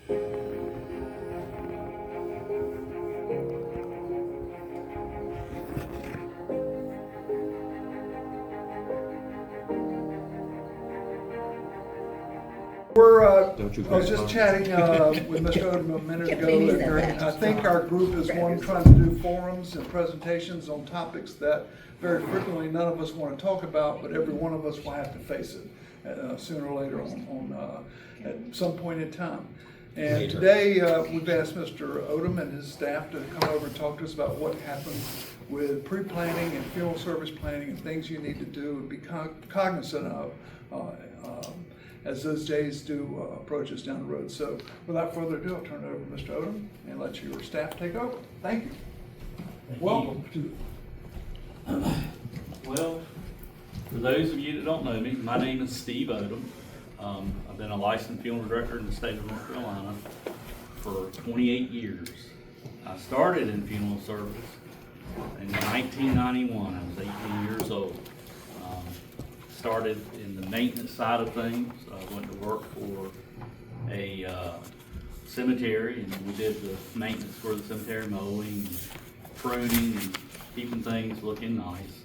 I was just chatting with Mr. Odom a minute ago, and I think our group is one trying to do forums and presentations on topics that very frequently none of us want to talk about, but every one of us will have to face it sooner or later at some point in time. And today we've asked Mr. Odom and his staff to come over and talk to us about what happens with pre-planning and funeral service planning and things you need to do and be cognizant of as those days do approach us down the road. So without further ado, I'll turn it over to Mr. Odom and let your staff take over. Thank you. Welcome to. Well, for those of you that don't know me, my name is Steve Odom. I've been a licensed funeral director in the state of North Carolina for 28 years. I started in funeral service in 1991. I was 18 years old. Started in the maintenance side of things. I went to work for a cemetery, and we did the maintenance for the cemetery, mowing, and pruning, and keeping things looking nice.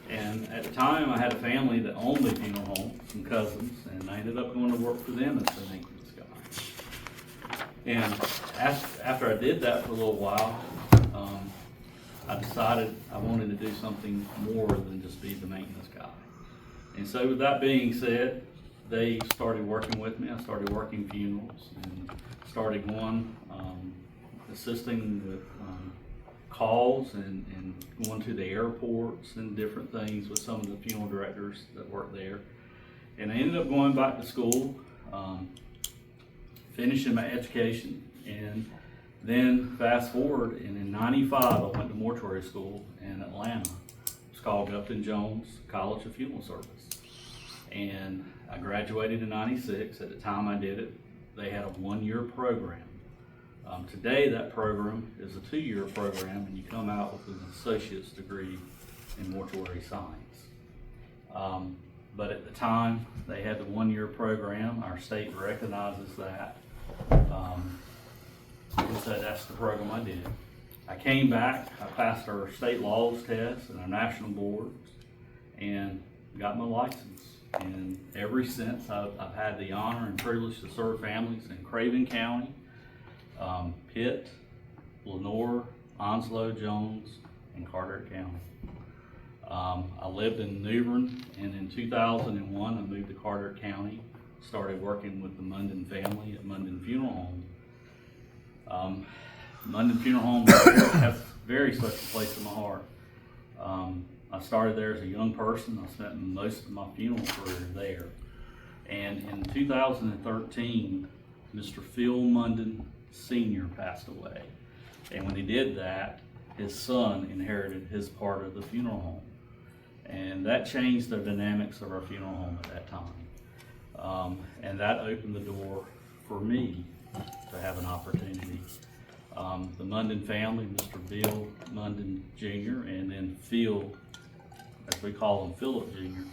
And at the time, I had a family that owned a funeral home, some cousins, and I ended up going to work for them as the maintenance guy. And after I did that for a little while, I decided I wanted to do something more than just be the maintenance guy. And so with that being said, they started working with me. I started working funerals and started going, assisting with calls and going to the airports and different things with some of the funeral directors that work there. And I ended up going back to school, finishing my education, and then fast forward, and in '95 I went to mortuary school in Atlanta. It's called Upton Jones College of Funeral Service. And I graduated in '96. At the time I did it, they had a one-year program. Today that program is a 2-year program, and you come out with an associate's degree in mortuary science. But at the time they had the one-year program. Our state recognizes that. And so that's the program I did. I came back, I passed our state laws test and our national boards and got my license. And ever since I've had the honor and privilege to serve families in Craven County, Pitt, Lenore, Onslow, Jones, and Carteret County. I lived in New Bern, and in 2001 I moved to Carteret County, started working with the Munden family at Munden Funeral Home. Munden Funeral Home has very special place in my heart. I started there as a young person. I spent most of my funeral career there. And in 2013, Mr. Phil Munden Sr. passed away. And when he did that, his son inherited his part of the funeral home. And that changed the dynamics of our funeral home at that time. And that opened the door for me to have an opportunity. The Munden family, Mr. Bill Munden Jr. and then Phil, as we call him, Philip Jr.,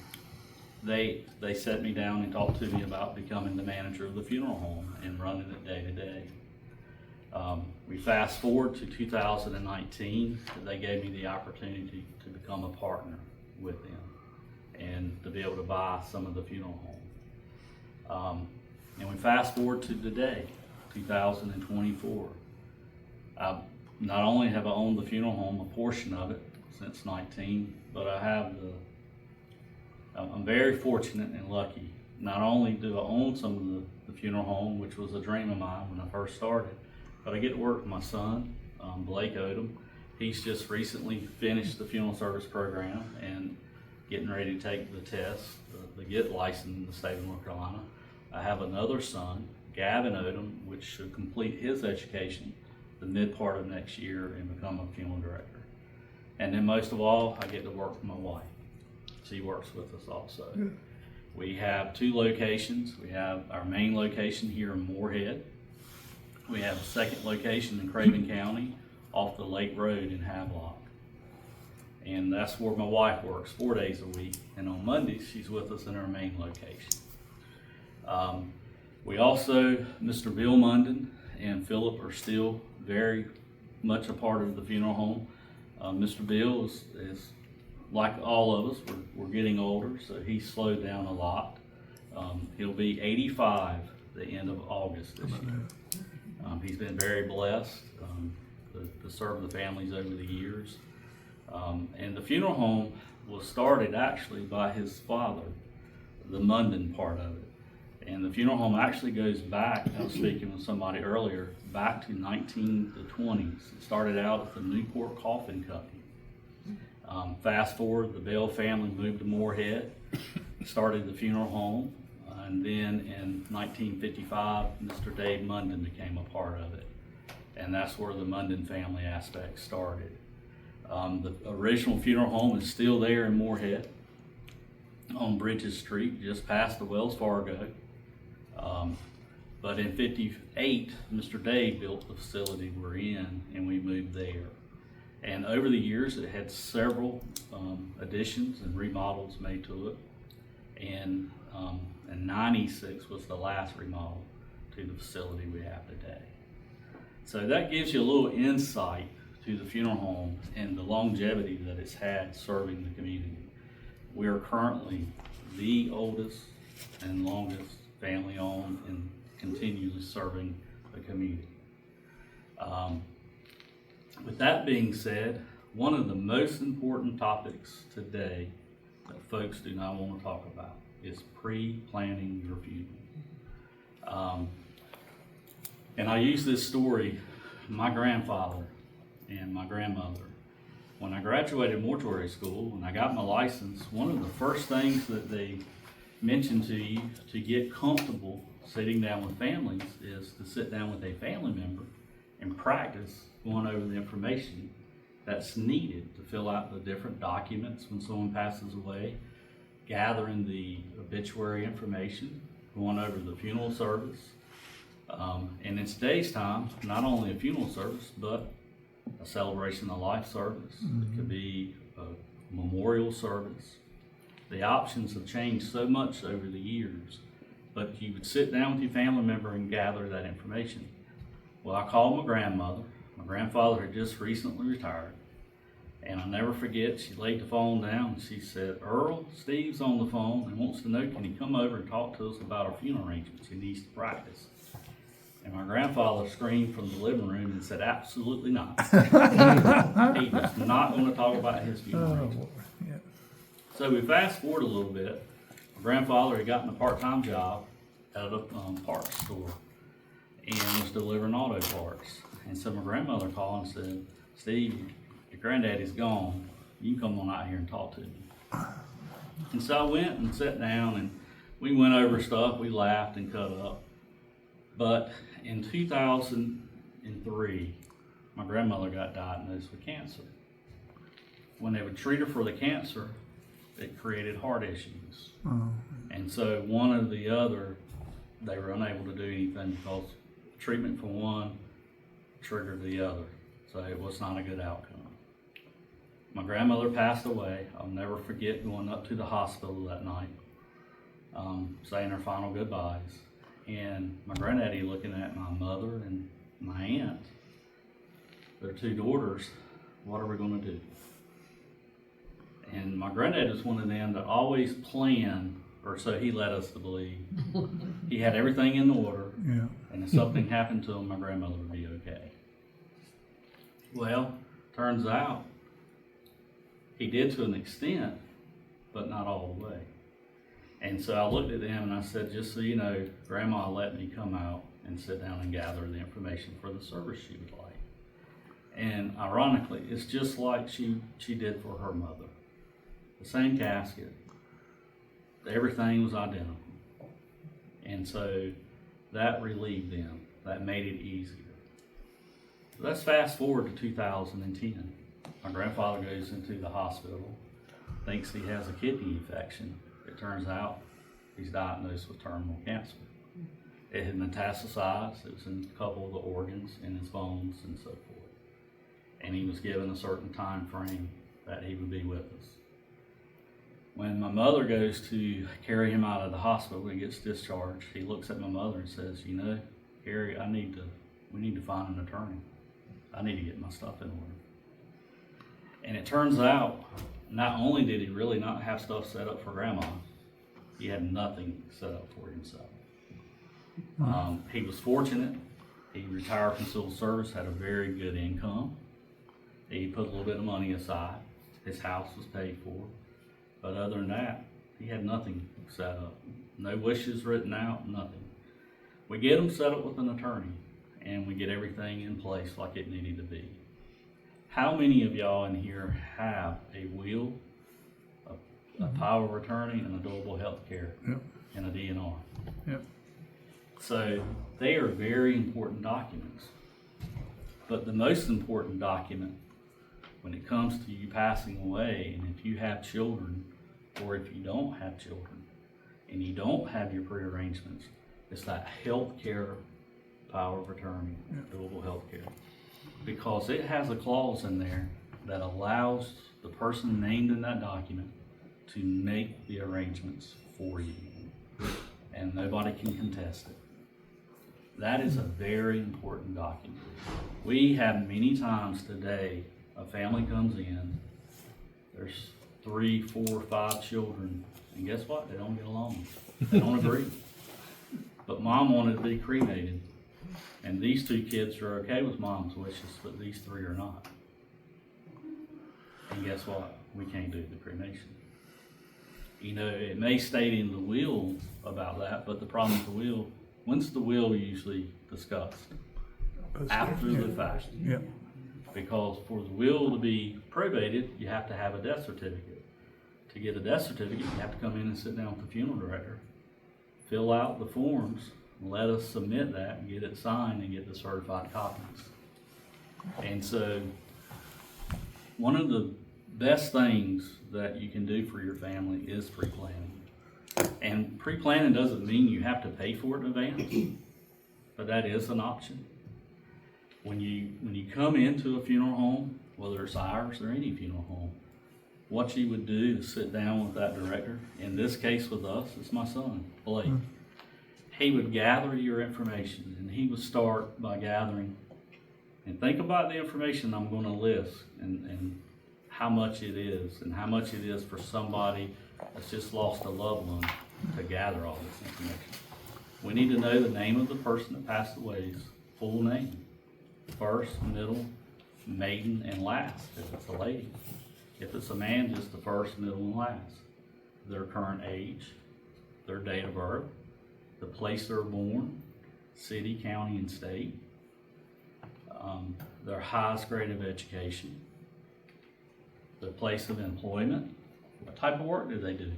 they sat me down and talked to me about becoming the manager of the funeral home and running it day to day. We fast forward to 2019, they gave me the opportunity to become a partner with them and to be able to buy some of the funeral home. And we fast forward to today, 2024. Not only have I owned the funeral home, a portion of it, since 19, but I'm very fortunate and lucky. Not only do I own some of the funeral home, which was a dream of mine when I first started, but I get to work with my son, Blake Odom. He's just recently finished the funeral service program and getting ready to take the test to get licensed in the state of North Carolina. I have another son, Gavin Odom, which should complete his education the mid part of next year and become a funeral director. And then most of all, I get to work with my wife. She works with us also. We have 2 locations. We have our main location here in Moorhead. We have a second location in Craven County off the Lake Road in Havelock. And that's where my wife works 4 days a week. And on Mondays, she's with us in our main location. We also, Mr. Bill Munden and Philip are still very much a part of the funeral home. Mr. Bill is like all of us, we're getting older, so he's slowed down a lot. He'll be 85 the end of August this year. He's been very blessed to serve the families over the years. And the funeral home was started actually by his father, the Munden part of it. And the funeral home actually goes back, I was speaking with somebody earlier, back to the 1920s. It started out with the Newport Coffin Company. Fast forward, the Bell family moved to Moorhead, started the funeral home, and then in 1955, Mr. Dave Munden became a part of it. And that's where the Munden family aspect started. The original funeral home is still there in Moorhead on Bridges Street, just past the Wells Fargo. But in '58, Mr. Dave built the facility we're in, and we moved there. And over the years, it had several additions and remodels made to it. And 96 was the last remodel to the facility we have today. So that gives you a little insight to the funeral home and the longevity that it's had serving the community. We are currently the oldest and longest family owned and continually serving the community. With that being said, one of the most important topics today that folks do not want to talk about is pre-planning your funeral. And I use this story, my grandfather and my grandmother. When I graduated mortuary school and I got my license, one of the first things that they mention to you to get comfortable sitting down with families is to sit down with a family member and practice going over the information that's needed to fill out the different documents when someone passes away, gathering the obituary information, going over the funeral service. And in today's time, not only a funeral service, but a celebration of life service. It could be a memorial service. The options have changed so much over the years, but you would sit down with your family member and gather that information. Well, I called my grandmother. My grandfather had just recently retired, and I'll never forget, she laid the phone down and she said, "Earl, Steve's on the phone and wants to know, can he come over and talk to us about our funeral arrangements? He needs to practice." And my grandfather screamed from the living room and said, "Absolutely not." He was not going to talk about his funeral arrangements. So we fast forward a little bit. My grandfather had gotten a part-time job at a parts store and was delivering auto parts. And so my grandmother called and said, "Steve, your granddaddy's gone. You can come on out here and talk to me." And so I went and sat down and we went over stuff. We laughed and cut up. But in 2003, my grandmother got diagnosed with cancer. When they would treat her for the cancer, it created heart issues. And so one or the other, they were unable to do anything because treatment for one triggered the other. So it was not a good outcome. My grandmother passed away. I'll never forget going up to the hospital that night, saying her final goodbyes. And my granddaddy looking at my mother and my aunt, their two daughters, "What are we going to do?" And my granddad was one of them that always planned, or so he led us to believe. He had everything in order, and if something happened to him, my grandmother would be okay. Well, turns out he did to an extent, but not all the way. And so I looked at them and I said, "Just so you know, Grandma let me come out and sit down and gather the information for the service she would like." And ironically, it's just like she did for her mother. The same casket, everything was identical. And so that relieved them, that made it easier. Let's fast forward to 2010. My grandfather goes into the hospital, thinks he has a kidney infection. It turns out he's diagnosed with terminal cancer. It had metastasized. It was in a couple of the organs, in his bones and so forth. And he was given a certain time frame that he would be with us. When my mother goes to carry him out of the hospital when he gets discharged, he looks at my mother and says, you know, Carrie, we need to find an attorney. I need to get my stuff in order. And it turns out, not only did he really not have stuff set up for grandma, he had nothing set up for himself. He was fortunate. He retired from civil service, had a very good income. He put a little bit of money aside. His house was paid for. But other than that, he had nothing set up. No wishes written out, nothing. We get him set up with an attorney, and we get everything in place like it needed to be. How many of y'all in here have a will, a power of attorney, and a durable health care, and a DNR? Yep. So they are very important documents. But the most important document when it comes to you passing away, and if you have children, or if you don't have children, and you don't have your prearrangements, it's that health care power of attorney, durable health care. Because it has a clause in there that allows the person named in that document to make the arrangements for you. And nobody can contest it. That is a very important document. We have many times today, a family comes in, there's 3, 4, 5 children, and guess what? They don't get along. They don't agree. But mom wanted to be cremated, and these 2 kids are okay with mom's wishes, but these 3 are not. And guess what? We can't do the cremation. You know, it may state in the will about that, but the problem with the will, when's the will usually discussed? After the fact. Yep. Because for the will to be probated, you have to have a death certificate. To get a death certificate, you have to come in and sit down with the funeral director, fill out the forms, let us submit that and get it signed and get the certified copies. And so one of the best things that you can do for your family is pre-planning. And pre-planning doesn't mean you have to pay for it in advance, but that is an option. When you come into a funeral home, whether it's ours or any funeral home, what you would do is sit down with that director. In this case with us, it's my son, Blake. He would gather your information, and he would start by gathering, and think about the information I'm going to list, and how much it is, and how much it is for somebody that's just lost a loved one to gather all this information. We need to know the name of the person that passed away's full name. First, middle, maiden, and last, if it's a lady. If it's a man, just the first, middle, and last. Their current age, their date of birth, the place they're born, city, county, and state, their highest grade of education, their place of employment, what type of work do they do,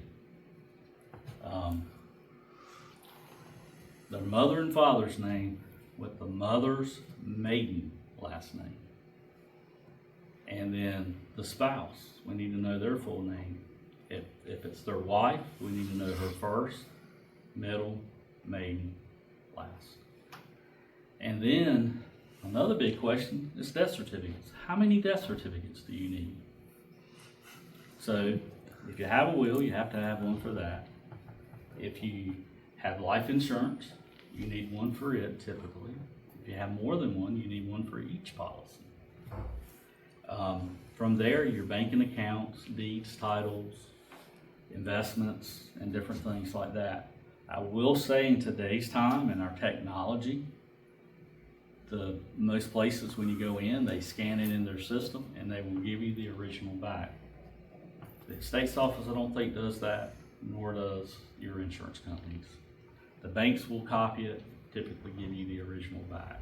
their mother and father's name with the mother's maiden last name. And then the spouse, we need to know their full name. If it's their wife, we need to know her first, middle, maiden, last. And then another big question is death certificates. How many death certificates do you need? So if you have a will, you have to have one for that. If you have life insurance, you need one for it typically. If you have more than one, you need one for each policy. From there, your banking accounts, deeds, titles, investments, and different things like that. I will say in today's time and our technology, most places when you go in, they scan it in their system and they will give you the original back. The state's office, I don't think, does that, nor does your insurance companies. The banks will copy it, typically give you the original back.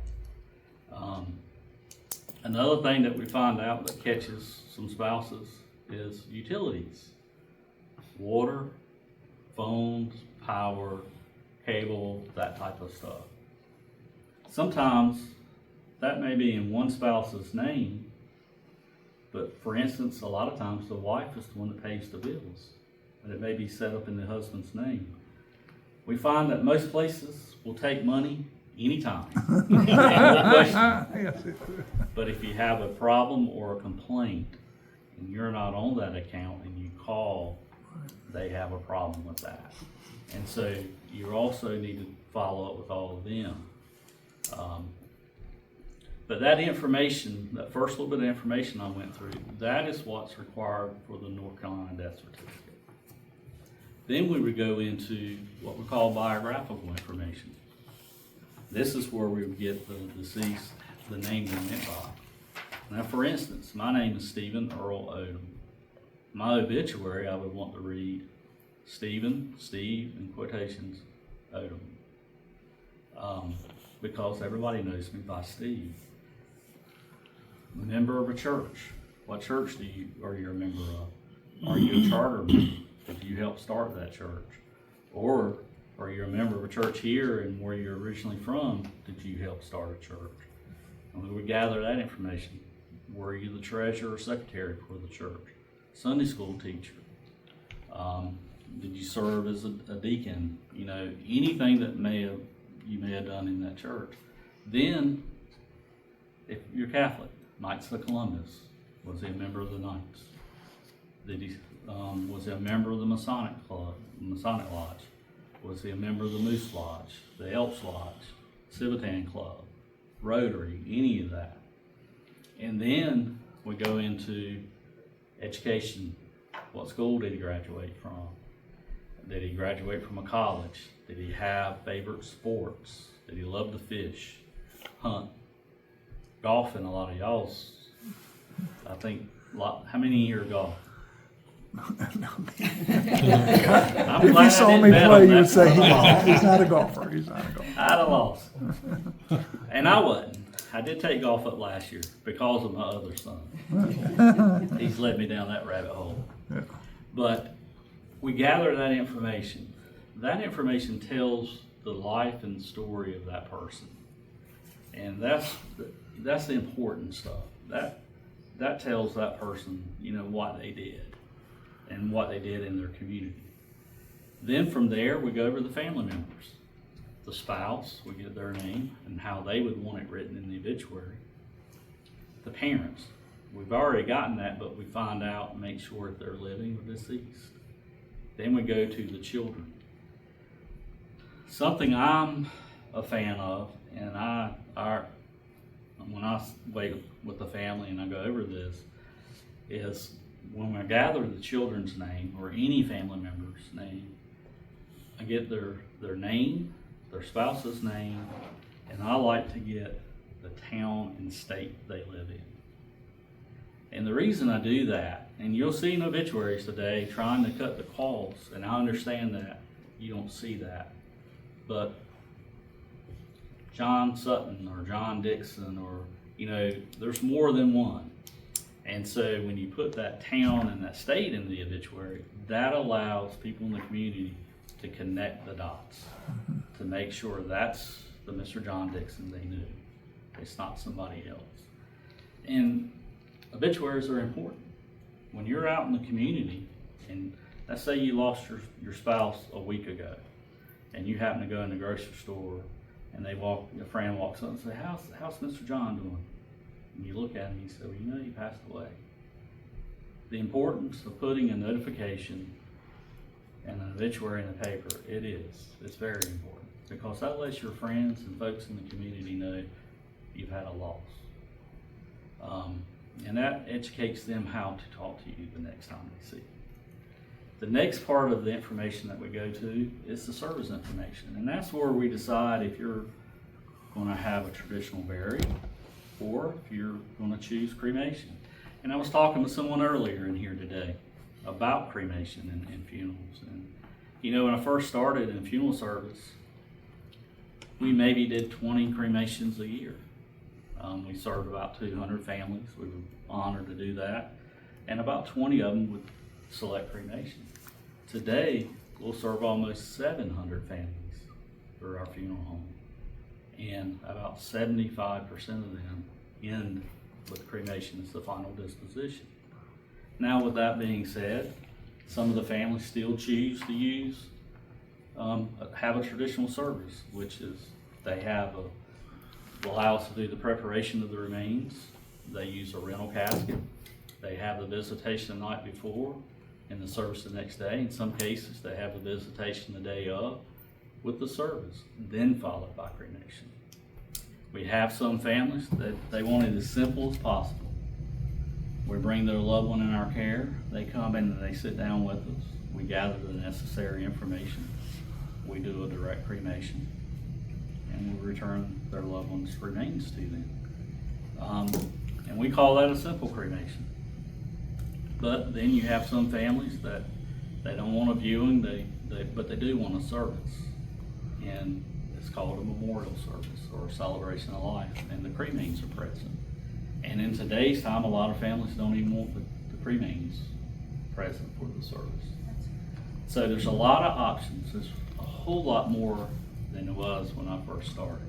Another thing that we find out that catches some spouses is utilities. Water, phones, power, cable, that type of stuff. Sometimes that may be in one spouse's name, but for instance, a lot of times the wife is the one that pays the bills, and it may be set up in the husband's name. We find that most places will take money anytime. No question. But if you have a problem or a complaint and you're not on that account and you call they have a problem with that. And so you also need to follow up with all of them. But that information, that first little bit of information I went through, that is what's required for the North Carolina death certificate. Then we would go into what we call biographical information. This is where we would get the deceased, the name they went by. Now, for instance, my name is Stephen Earl Odom. My obituary, I would want to read Stephen, Steve, in quotations, Odom. Because everybody knows me by Steve. Member of a church. What church are you a member of? Are you a charter member? Did you help start that church? Or are you a member of a church here, and where you're originally from, did you help start a church? And we would gather that information. Were you the treasurer or secretary for the church? Sunday school teacher? Did you serve as a deacon? You know, anything that you may have done in that church. Then, if you're Catholic, Knights of Columbus, was he a member of the Knights? Was he a member of the Masonic Lodge? Was he a member of the Moose Lodge, the Elks Lodge, Civitan Club, Rotary, any of that? And then we go into education. What school did he graduate from? Did he graduate from a college? Did he have favorite sports? Did he love to fish, hunt, golf? And a lot of y'all's, I think, how many here golf? If you saw me play, you would say he's not a golfer. He's not a golfer. I'd have lost. And I wasn't. I did take golf up last year because of my other son. He's led me down that rabbit hole. Yeah. But we gather that information. That information tells the life and story of that person. And that's the important stuff. That tells that person, you know, what they did and what they did in their community. Then from there, we go over the family members. The spouse, we get their name and how they would want it written in the obituary. The parents, we've already gotten that, but we find out and make sure if they're living or deceased. Then we go to the children. Something I'm a fan of, and when I wait with the family and I go over this, is when I gather the children's name or any family member's name, I get their name, their spouse's name, and I like to get the town and state they live in. And the reason I do that, and you'll see in obituaries today trying to cut the costs, and I understand that you don't see that, but John Sutton or John Dixon, or, you know, there's more than one. And so when you put that town and that state in the obituary, that allows people in the community to connect the dots, to make sure that's the Mr. John Dixon they knew. It's not somebody else. And obituaries are important. When you're out in the community, and let's say you lost your spouse a week ago, and you happen to go in the grocery store, and a friend walks up and says, how's Mr. John doing? And you look at him and you say, well, you know, he passed away. The importance of putting a notification and an obituary in the paper, it's very important, because that lets your friends and folks in the community know you've had a loss. And that educates them how to talk to you the next time they see you. The next part of the information that we go to is the service information. And that's where we decide if you're going to have a traditional burial or if you're going to choose cremation. And I was talking with someone earlier in here today about cremation and funerals. And, you know, when I first started in funeral service, we maybe did 20 cremations a year. We served about 200 families. We were honored to do that. And about 20 of them would select cremation. Today, we'll serve almost 700 families through our funeral home. And about 75% of them end with cremation as the final disposition. Now, with that being said, some of the families still choose to have a traditional service, which is they allow us to do the preparation of the remains. They use a rental casket. They have the visitation the night before. in the service the next day. In some cases, they have the visitation the day of with the service, then followed by cremation. We have some families that they want it as simple as possible. We bring their loved one in our care, they come in and they sit down with us, we gather the necessary information, we do a direct cremation, and we return their loved one's remains to them. And we call that a simple cremation. But then you have some families that they don't want a viewing, but they do want a service. And it's called a memorial service or a celebration of life, and the cremains are present. And in today's time, a lot of families don't even want the cremains present for the service. So there's a lot of options. There's a whole lot more than there was when I first started.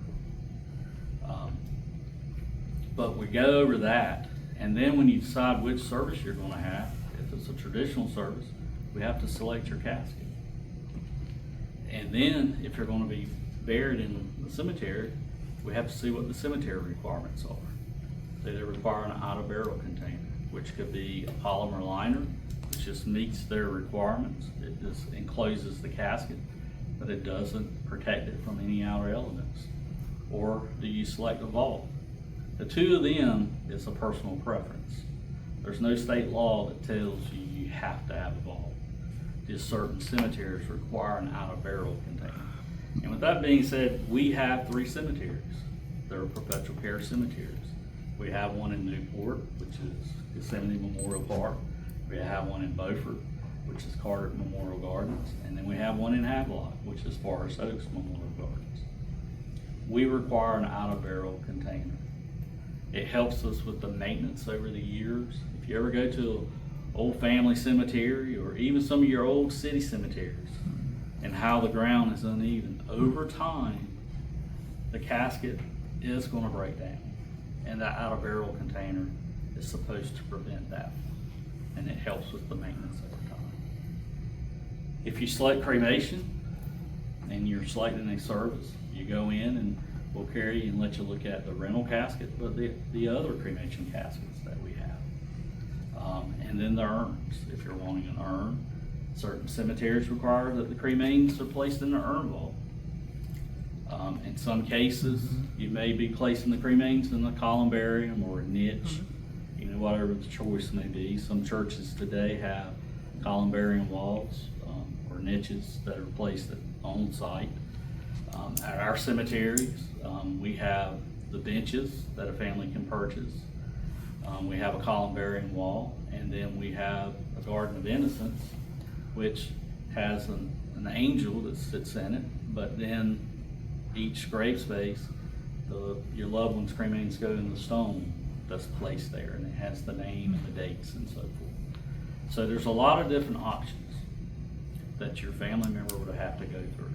But we go over that, and then when you decide which service you're going to have, if it's a traditional service, we have to select your casket. And then if you're going to be buried in the cemetery, we have to see what the cemetery requirements are. So they require an out-of-barrel container, which could be a polymer liner, which just meets their requirements. It just encloses the casket, but it doesn't protect it from any outer elements. Or do you select a vault? The two of them is a personal preference. There's no state law that tells you you have to have a vault. Just certain cemeteries require an out-of-barrel container. And with that being said, we have 3 cemeteries. They're perpetual care cemeteries. We have one in Newport, which is Yosemite Memorial Park. We have one in Beaufort, which is Carter Memorial Gardens. And then we have one in Havelock, which is Forest Oaks Memorial Gardens. We require an out-of-barrel container. It helps us with the maintenance over the years. If you ever go to an old family cemetery or even some of your old city cemeteries and how the ground is uneven, over time, the casket is going to break down. And that out-of-barrel container is supposed to prevent that. And it helps with the maintenance over time. If you select cremation and you're selecting a service, you go in and we'll carry you and let you look at the rental casket, but the other cremation caskets that we have. And then the urns, if you're wanting an urn. Certain cemeteries require that the cremains are placed in the urn vault. In some cases, you may be placing the cremains in a columbarium or a niche, whatever the choice may be. Some churches today have columbarium walls or niches that are placed on site. At our cemeteries, we have the benches that a family can purchase. We have a columbarium wall, and then we have a Garden of Innocence, which has an angel that sits in it, but then each grave space, your loved one's cremains go in the stone that's placed there, and it has the name and the dates and so forth. So there's a lot of different options that your family member would have to go through.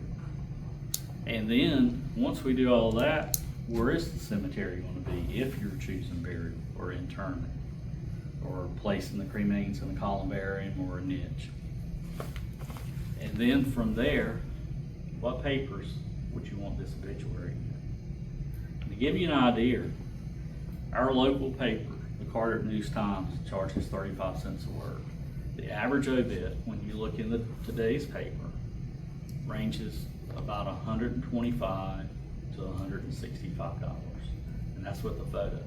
And then, once we do all of that, where is the cemetery going to be if you're choosing burial or interment or placing the cremains in a columbarium or a niche? And then from there, what papers would you want this obituary in? And to give you an idea, our local paper, the Carter News-Times, charges 35 cents a word. The average obit, when you look in today's paper, ranges about $125 to $165, and that's with the photo.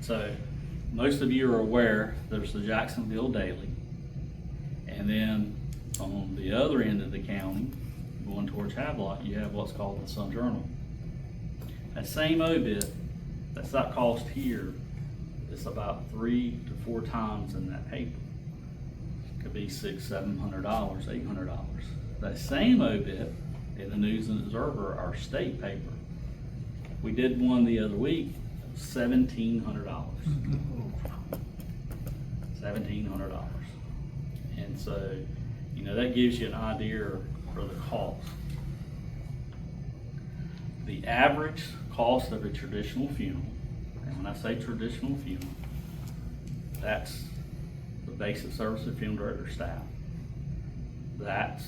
So most of you are aware there's the Jacksonville Daily, and then on the other end of the county, going towards Havelock, you have what's called the Sun Journal. That same obit, that's not cost here, it's about 3 to 4 times in that paper. It could be $600, $700, $800. That same obit in the News and Observer, our state paper, we did one the other week, $1,700. $1,700. And so, that gives you an idea for the cost. The average cost of a traditional funeral, and when I say traditional funeral, that's the basic service of funeral director staff. That's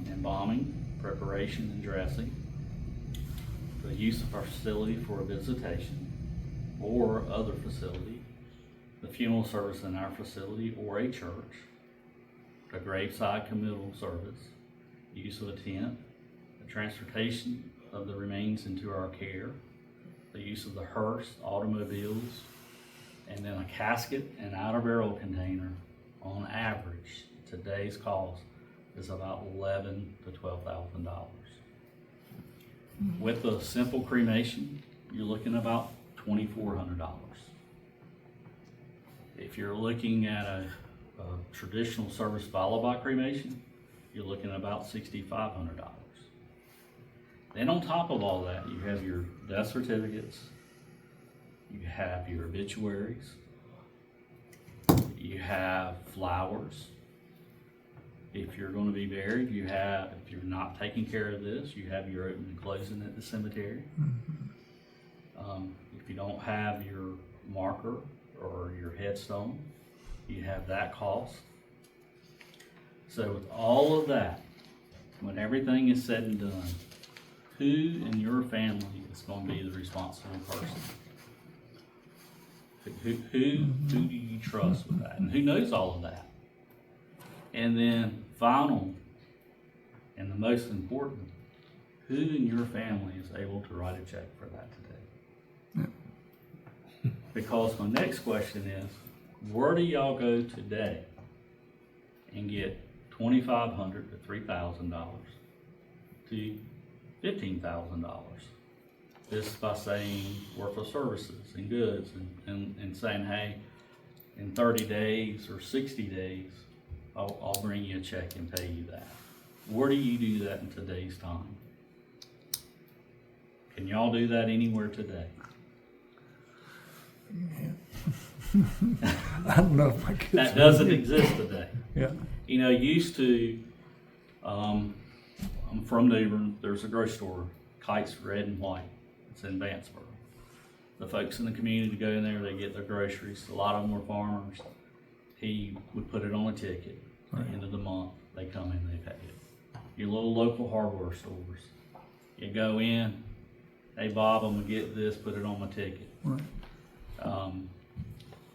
embalming, preparation and dressing, the use of our facility for a visitation or other facility, the funeral service in our facility or a church, a graveside committal service, use of a tent, the transportation of the remains into our care, the use of the hearse, automobiles, and then a casket and outer burial container. On average, today's cost is about $11,000 to $12,000. With a simple cremation, you're looking about $2,400. If you're looking at a traditional service followed by cremation, you're looking at about $6,500. Then on top of all that, you have your death certificates, you have your obituaries, you have flowers. If you're going to be buried, if you're not taking care of this, you have your opening and closing at the cemetery. If you don't have your marker or your headstone, you have that cost. So with all of that, when everything is said and done, who in your family is going to be the responsible person? Who do you trust with that? And who knows all of that? And then final, and the most important, who in your family is able to write a check for that today? Because my next question is, where do y'all go today and get $2,500 to $3,000 to $15,000? Just by saying worth of services and goods and saying, hey, in 30 days or 60 days, I'll bring you a check and pay you that. Where do you do that in today's time? Can y'all do that anywhere today? I don't know if my kids. That doesn't exist today. Yeah. You know, used to, I'm from Newbern, there's a grocery store, Kites Red and White. It's in Vanceboro. The folks in the community go in there, they get their groceries. A lot of them were farmers. He would put it on a ticket. At the end of the month, they come in, they pay it. Your little local hardware stores. You go in, hey Bob, I'm gonna get this, put it on my ticket. Right.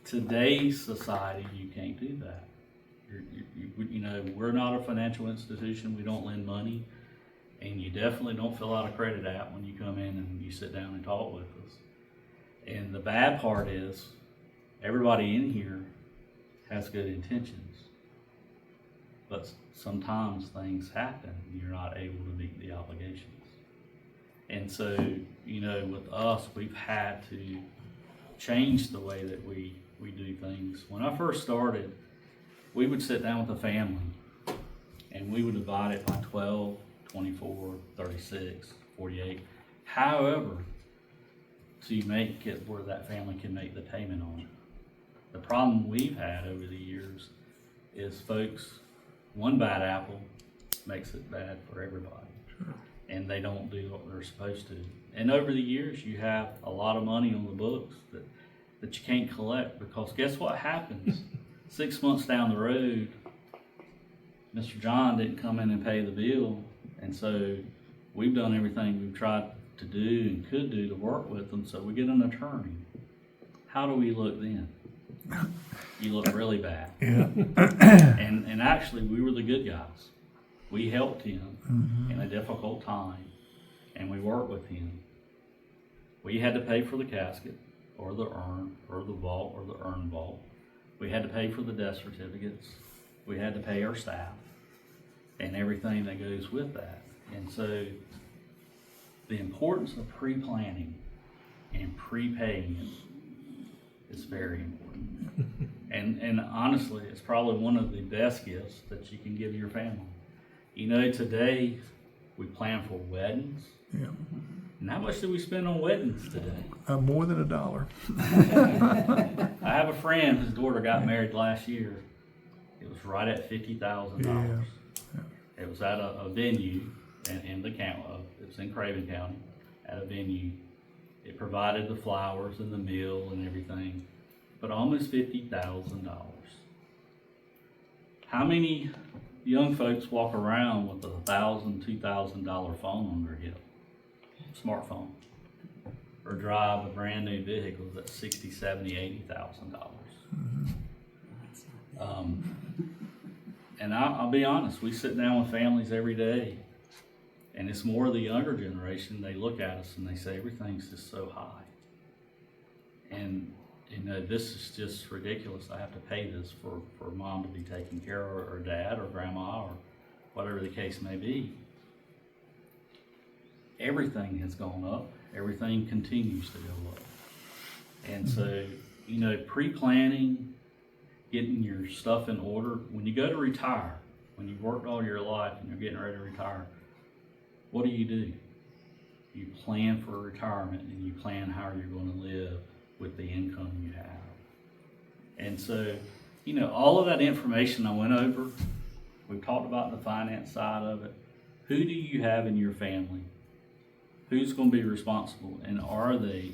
Today's society, you can't do that. You know, we're not a financial institution. We don't lend money, and you definitely don't fill out a credit app when you come in and you sit down and talk with us. And the bad part is, everybody in here has good intentions, but sometimes things happen and you're not able to meet the obligations. And so, you know, with us, we've had to change the way that we do things. When I first started, we would sit down with the family and we would divide it by 12, 24, 36, 48. However, to make it where that family can make the payment on it. The problem we've had over the years is folks, one bad apple makes it bad for everybody. Sure. And they don't do what they're supposed to. And over the years, you have a lot of money on the books that you can't collect, because guess what happens? 6 months down the road, Mr. John didn't come in and pay the bill, and so we've done everything we've tried to do and could do to work with them, so we get an attorney. How do we look then? You look really bad. Yeah. And actually, we were the good guys. We helped him in a difficult time, and we worked with him. We had to pay for the casket, or the urn, or the vault, or the urn vault. We had to pay for the death certificates. We had to pay our staff, and everything that goes with that. And so, the importance of pre-planning and prepaying is very important. And honestly, it's probably one of the best gifts that you can give your family. You know, today we plan for weddings. Yeah. And how much do we spend on weddings today? More than $1. I have a friend whose daughter got married last year. It was right at $50,000. Yeah. It was at a venue in the county. It was in Craven County at a venue. It provided the flowers and the meal and everything, but almost $50,000. How many young folks walk around with a $1,000, $2,000 phone on their hip, smartphone, or drive a brand new vehicle that's $60,000, $70,000, $80,000? And I'll be honest, we sit down with families every day, and it's more the younger generation. They look at us and they say, everything's just so high. And, this is just ridiculous. I have to pay this for mom to be taken care of, or dad, or grandma, or whatever the case may be. Everything has gone up. Everything continues to go up. And so, pre-planning, getting your stuff in order. When you go to retire, when you've worked all your life and you're getting ready to retire, what do? You plan for retirement, and you plan how you're going to live with the income you have. And so, all of that information I went over, we've talked about the finance side of it. Who do you have in your family? Who's going to be responsible, and are they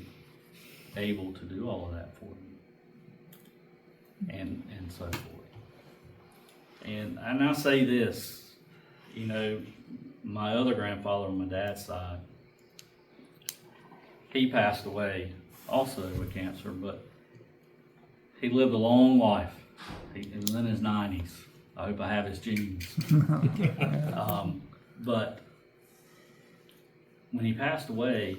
able to do all of that for you? And so forth. And I say this, my other grandfather on my dad's side, he passed away also with cancer, but he lived a long life. He was in his 90s. I hope I have his genes. But when he passed away,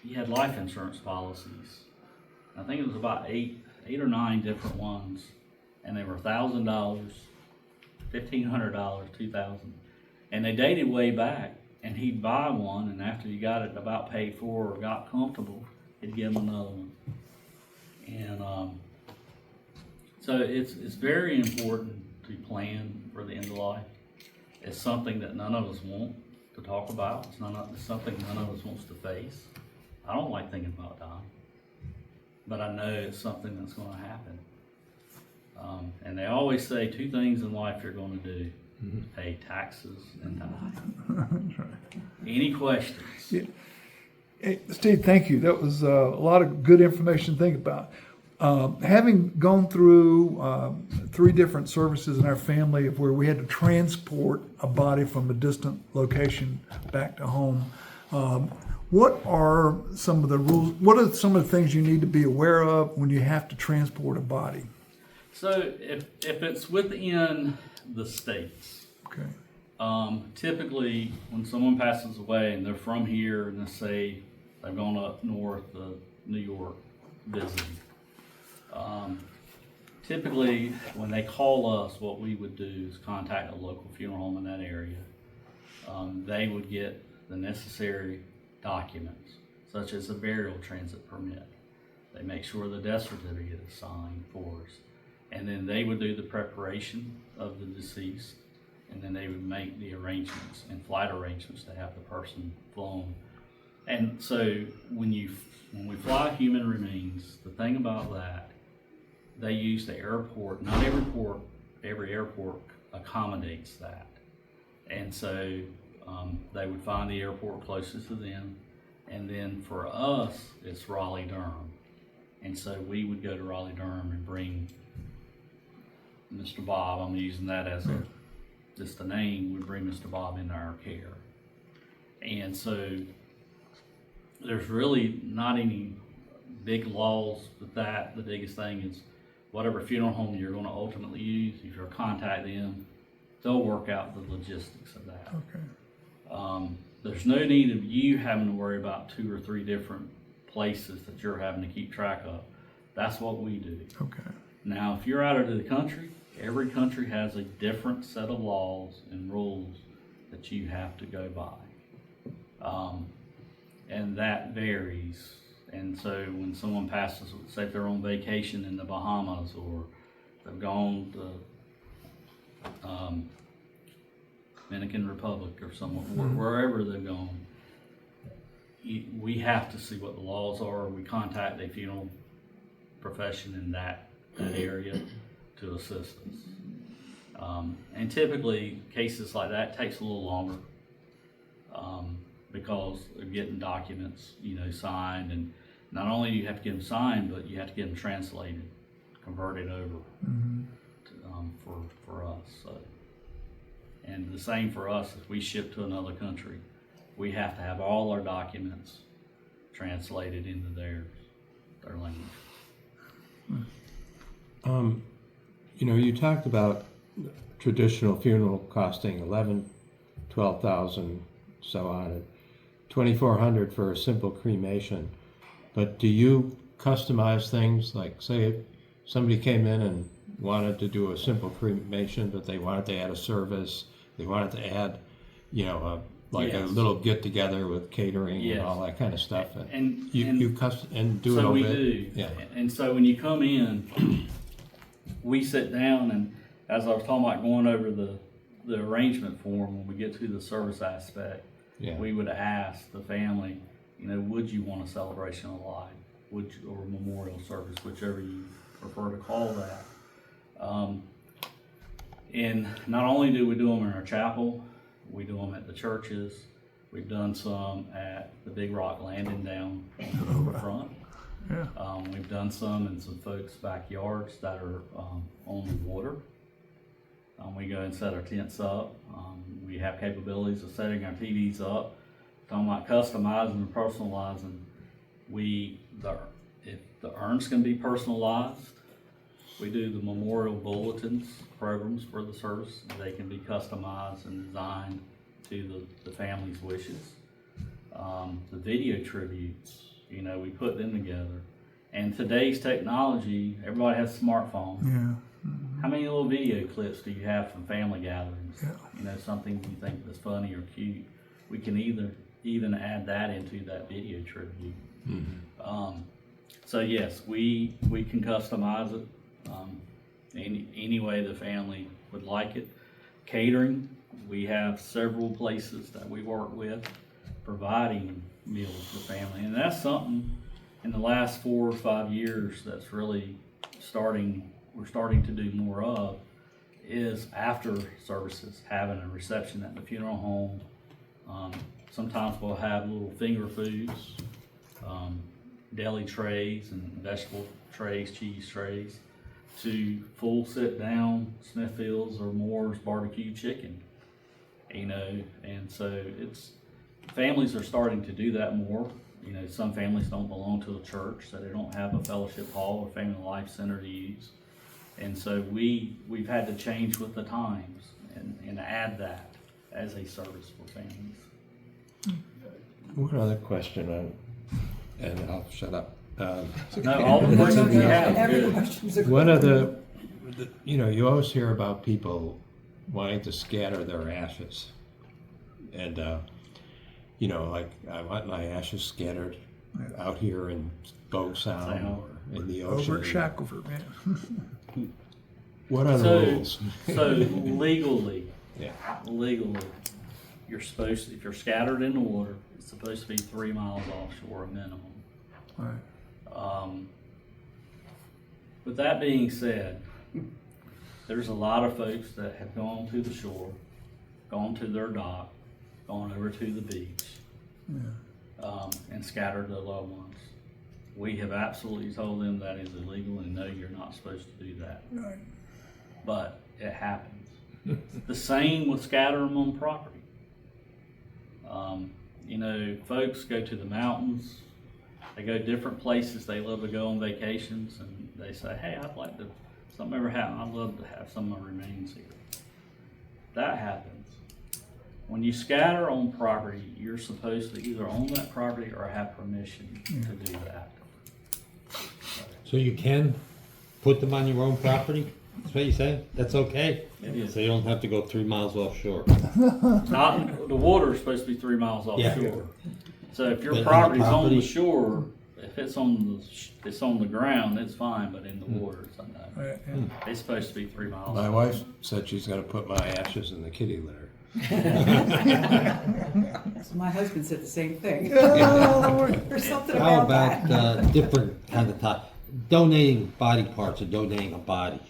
he had life insurance policies. I think it was about eight or nine different ones, and they were $1,000, $1,500, $2,000, and they dated way back. And he'd buy one, and after you got it about paid for or got comfortable, he'd give him another one. And so it's very important to plan for the end of life. It's something that none of us want to talk about. It's something none of us wants to face. I don't like thinking about dying, but I know it's something that's going to happen. And they always say 2 things in life you're going to do: pay taxes and die. Any questions? Yeah. Hey, Steve, thank you. That was a lot of good information to think about. Having gone through 3 different services in our family of where we had to transport a body from a distant location back to home, what are some of the rules? What are some of the things you need to be aware of when you have to transport a body? So if it's within the states, Okay. Typically when someone passes away and they're from here, and let's say they've gone up north of New York visiting, typically when they call us, what we would do is contact a local funeral home in that area. They would get the necessary documents, such as a burial transit permit. They make sure the death certificate is signed for us, and then they would do the preparation of the deceased, and then they would make the arrangements and flight arrangements to have the person flown. And so when we fly human remains, the thing about that, they use the airport. Not every airport accommodates that. And so they would find the airport closest to them. And then for us, it's Raleigh-Durham. And so we would go to Raleigh-Durham and bring Mr. Bob, I'm using that as just a name, would bring Mr. Bob into our care. And so there's really not any big laws with that. The biggest thing is whatever funeral home you're going to ultimately use, if you contact them, they'll work out the logistics of that. Okay. There's no need of you having to worry about 2 or 3 different places that you're having to keep track of. That's what we do. Okay. Now, if you're out of the country, every country has a different set of laws and rules that you have to go by. And that varies. And so when someone passes, say if they're on vacation in the Bahamas, or they've gone to Dominican Republic or somewhere, wherever they've gone, we have to see what the laws are. We contact a funeral profession in that area to assist us. And typically cases like that takes a little longer because of getting documents, signed, and not only do you have to get them signed, but you have to get them translated, converted over for us. So, and the same for us, if we ship to another country, we have to have all our documents translated into their language. You talked about traditional funeral costing 12,000, so on, 2,400 for a simple cremation. But do you customize things? Like, say if somebody came in and wanted to do a simple cremation, but they wanted to add a service, they wanted to add, you know, like a Yes. little get together with catering Yes. and all that kind of stuff. And You custom and do it so over we there? do. Yeah. And so when you come in, we sit down, and as I was talking about going over the arrangement form, when we get to the service aspect, Yeah. we would ask the family, you know, would you want a celebration of life, or a memorial service, whichever you prefer to call that. And not only do we do them in our chapel, we do them at the churches. We've done some at the Big Rock Landing down on the riverfront. Yeah. We've done some in some folks' backyards that are on the water. We go and set our tents up. We have capabilities of setting our TVs up. Talking about customizing and personalizing, if the urns can be personalized, we do the memorial bulletins programs for the service. They can be customized and designed to the family's wishes. The video tributes, you know, we put them together. And today's technology, everybody has a smartphone. Yeah. How many little video clips do you have from family gatherings? Yeah. You know, something you think that's funny or cute. We can even add that into that video tribute. So yes, we can customize it any way the family would like it. Catering, we have several places that we work with providing meals for family, and that's something in the last 4 or 5 years that's really we're starting to do more of, is after services, having a reception at the funeral home. Sometimes we'll have little finger foods, deli trays and vegetable trays, cheese trays, to full sit down Smithfield's or Moore's barbecue chicken, you know. And so families are starting to do that more. You know, some families don't belong to a church, so they don't have a fellowship hall or family life center to use. And so we've had to change with the times and add that as a service for families. One other question, and I'll shut up. No, all the questions you have, Every good. question's a One good of you know, you always hear about people wanting to scatter their ashes. And, you know, like, I want my ashes scattered out here in Bow Sound or in the ocean. Over at Shackelford, man. What are the rules? So legally, Yeah. you're supposed to, if you're scattered in the water, it's supposed to be 3 miles offshore, a minimum. Right. With that being said, there's a lot of folks that have gone to the shore, gone to their dock, gone over to the beach, and scattered their loved ones. We have absolutely told them that is illegal, and no, you're not supposed to do that. Right. But it happens. The same with scattering on property. You know, folks go to the mountains, they go different places, they love to go on vacations, and they say, hey, I'd like to, if something ever happened, I'd love to have some of my remains here. That happens. When you scatter on property, you're supposed to either own that property or have permission to do that. So you can put them on your own property? That's what you're saying? That's okay? It is. So you don't have to go 3 miles offshore? Not, the water is supposed to be 3 miles Yeah. offshore. So if your But on the property's on the property- shore, if it's on the ground, it's fine, but in the water, it's not. Right, yeah. It's supposed to be 3 miles. My wife said she's gonna put my ashes in the kitty litter. So my husband said the same thing. Oh, There's something How about that. about different kind of top, donating body parts or donating a body?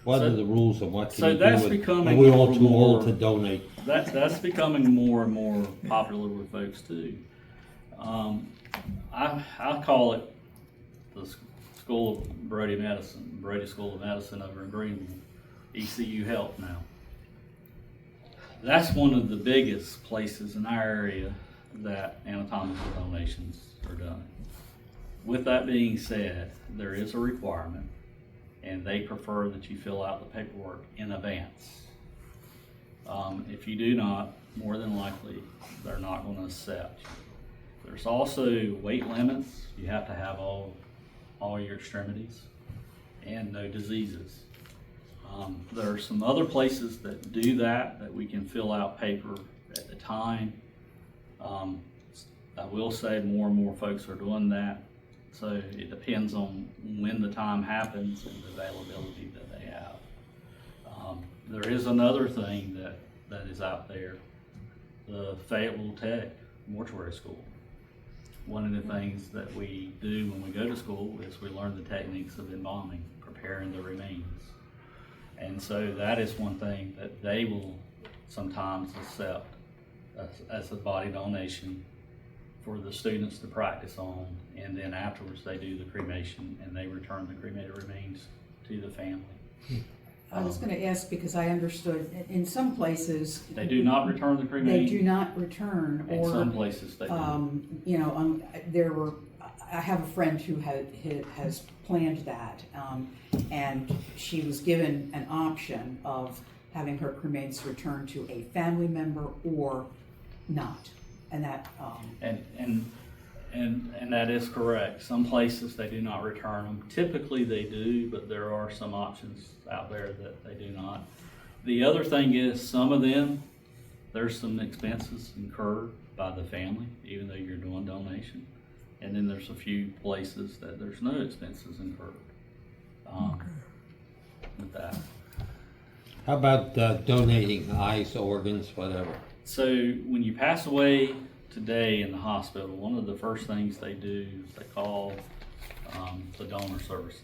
What are the rules and what So can you do? that's with- becoming Are we a all little too old more- to donate? That's becoming more and more popular with folks too. I call it the School of Brody School of Medicine over in Greenville, ECU Health now. That's one of the biggest places in our area that anatomical donations are done. With that being said, there is a requirement, and they prefer that you fill out the paperwork in advance. If you do not, more than likely, they're not going to accept you. There's also weight limits. You have to have all your extremities and no diseases. There are some other places that do that we can fill out paper at the time. I will say more and more folks are doing that. So it depends on when the time happens and the availability that they have. There is another thing that is out there, the Fayetteville Tech Mortuary School. One of the things that we do when we go to school is we learn the techniques of embalming, preparing the remains. And so that is one thing that they will sometimes accept as a body donation for the students to practice on, and then afterwards they do the cremation and they return the cremated remains to the family. I was going to ask because I understood in some places They do not return the cremation. they do not return, In or some places they do. there were. I have a friend who has planned that, and she was given an option of having her cremains returned to a family member or not, and that. And that is correct. Some places they do not return them. Typically they do, but there are some options out there that they do not. The other thing is some of them, there's some expenses incurred by the family, even though you're doing donation. And then there's a few places that there's no expenses incurred with that. How about donating eyes, organs, whatever? So when you pass away today in the hospital, one of the first things they do is they call the donor services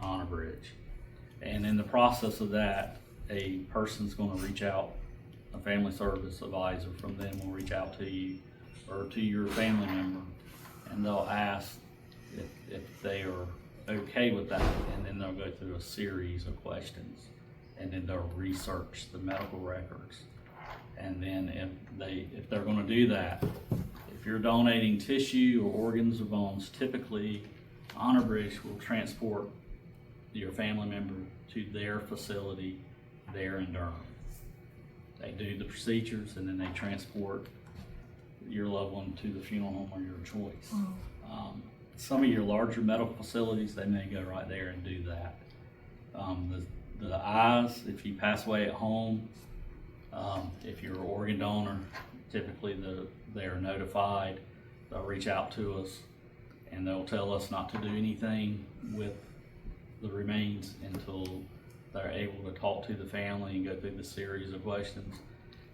honor bridge. And in the process of that, a person's going to reach out, a family service advisor from them will reach out to you or to your family member, and they'll ask if they are okay with that, and then they'll go through a series of questions, and then they'll research the medical records. And then if they're going to do that, if you're donating tissue or organs or bones, typically Honor Bridge will transport your family member to their facility there in Durham. They do the procedures and then they transport your loved one to the funeral home of your choice. Some of your larger medical facilities, they may go right there and do that. The eyes, if you pass away at home, if you're an organ donor, typically they're notified. They'll reach out to us and they'll tell us not to do anything with the remains until they're able to talk to the family and go through the series of questions.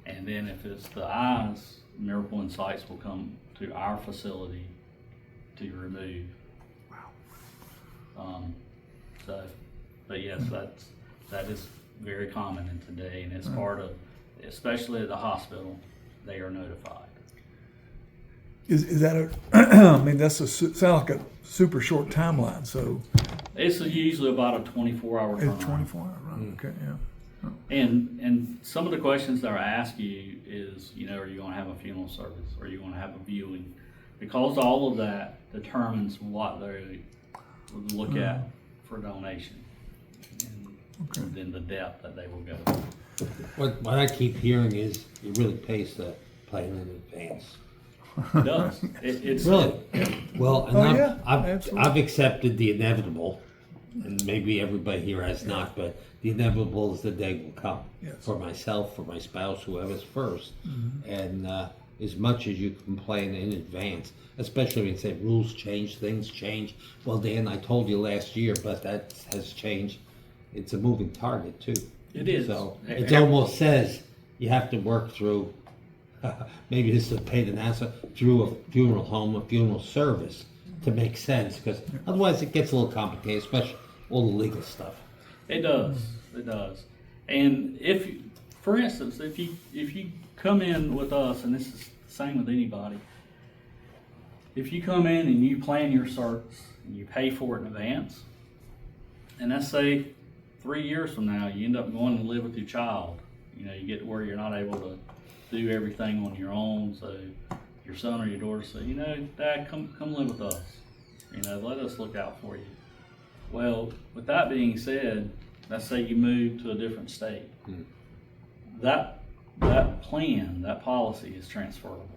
And then if it's the eyes, Miracle Insights will come to our facility to remove. Wow. But yes, that is very common in today, and it's part of, especially at the hospital, they are notified. Is that I mean, sound like a super short timeline, so. It's usually about a 24-hour turnaround. It's 24 hours, right, okay, yeah. And some of the questions that I ask you is, are you going to have a funeral service? Or are you going to have a viewing? Because all of that determines what they would look at for donation. And then the depth that they will go. What I keep hearing is it really pays to plan in advance. It does. It's Really? Well, and yeah, I've absolutely. accepted the inevitable, and maybe everybody here has not, but the inevitable is the day will come. Yes. For myself, for my spouse, whoever's first. And as much as you can plan in advance, especially when you say rules change, things change. Well, Dan, I told you last year, but that has changed. It's a moving target, too. It is. So it almost says you have to work through, maybe this is a paid answer, through a funeral home, a funeral service to make sense, because otherwise it gets a little complicated, especially all the legal stuff. It does. It does. And for instance, if you come in with us, and this is the same with anybody, if you come in and you plan your service and you pay for it in advance, and let's say 3 years from now you end up going to live with your child, you get to where you're not able to do everything on your own, so your son or your daughter say, Dad, come live with us. Let us look out for you. Well, with that being said, let's say you move to a different state. That plan, that policy is transferable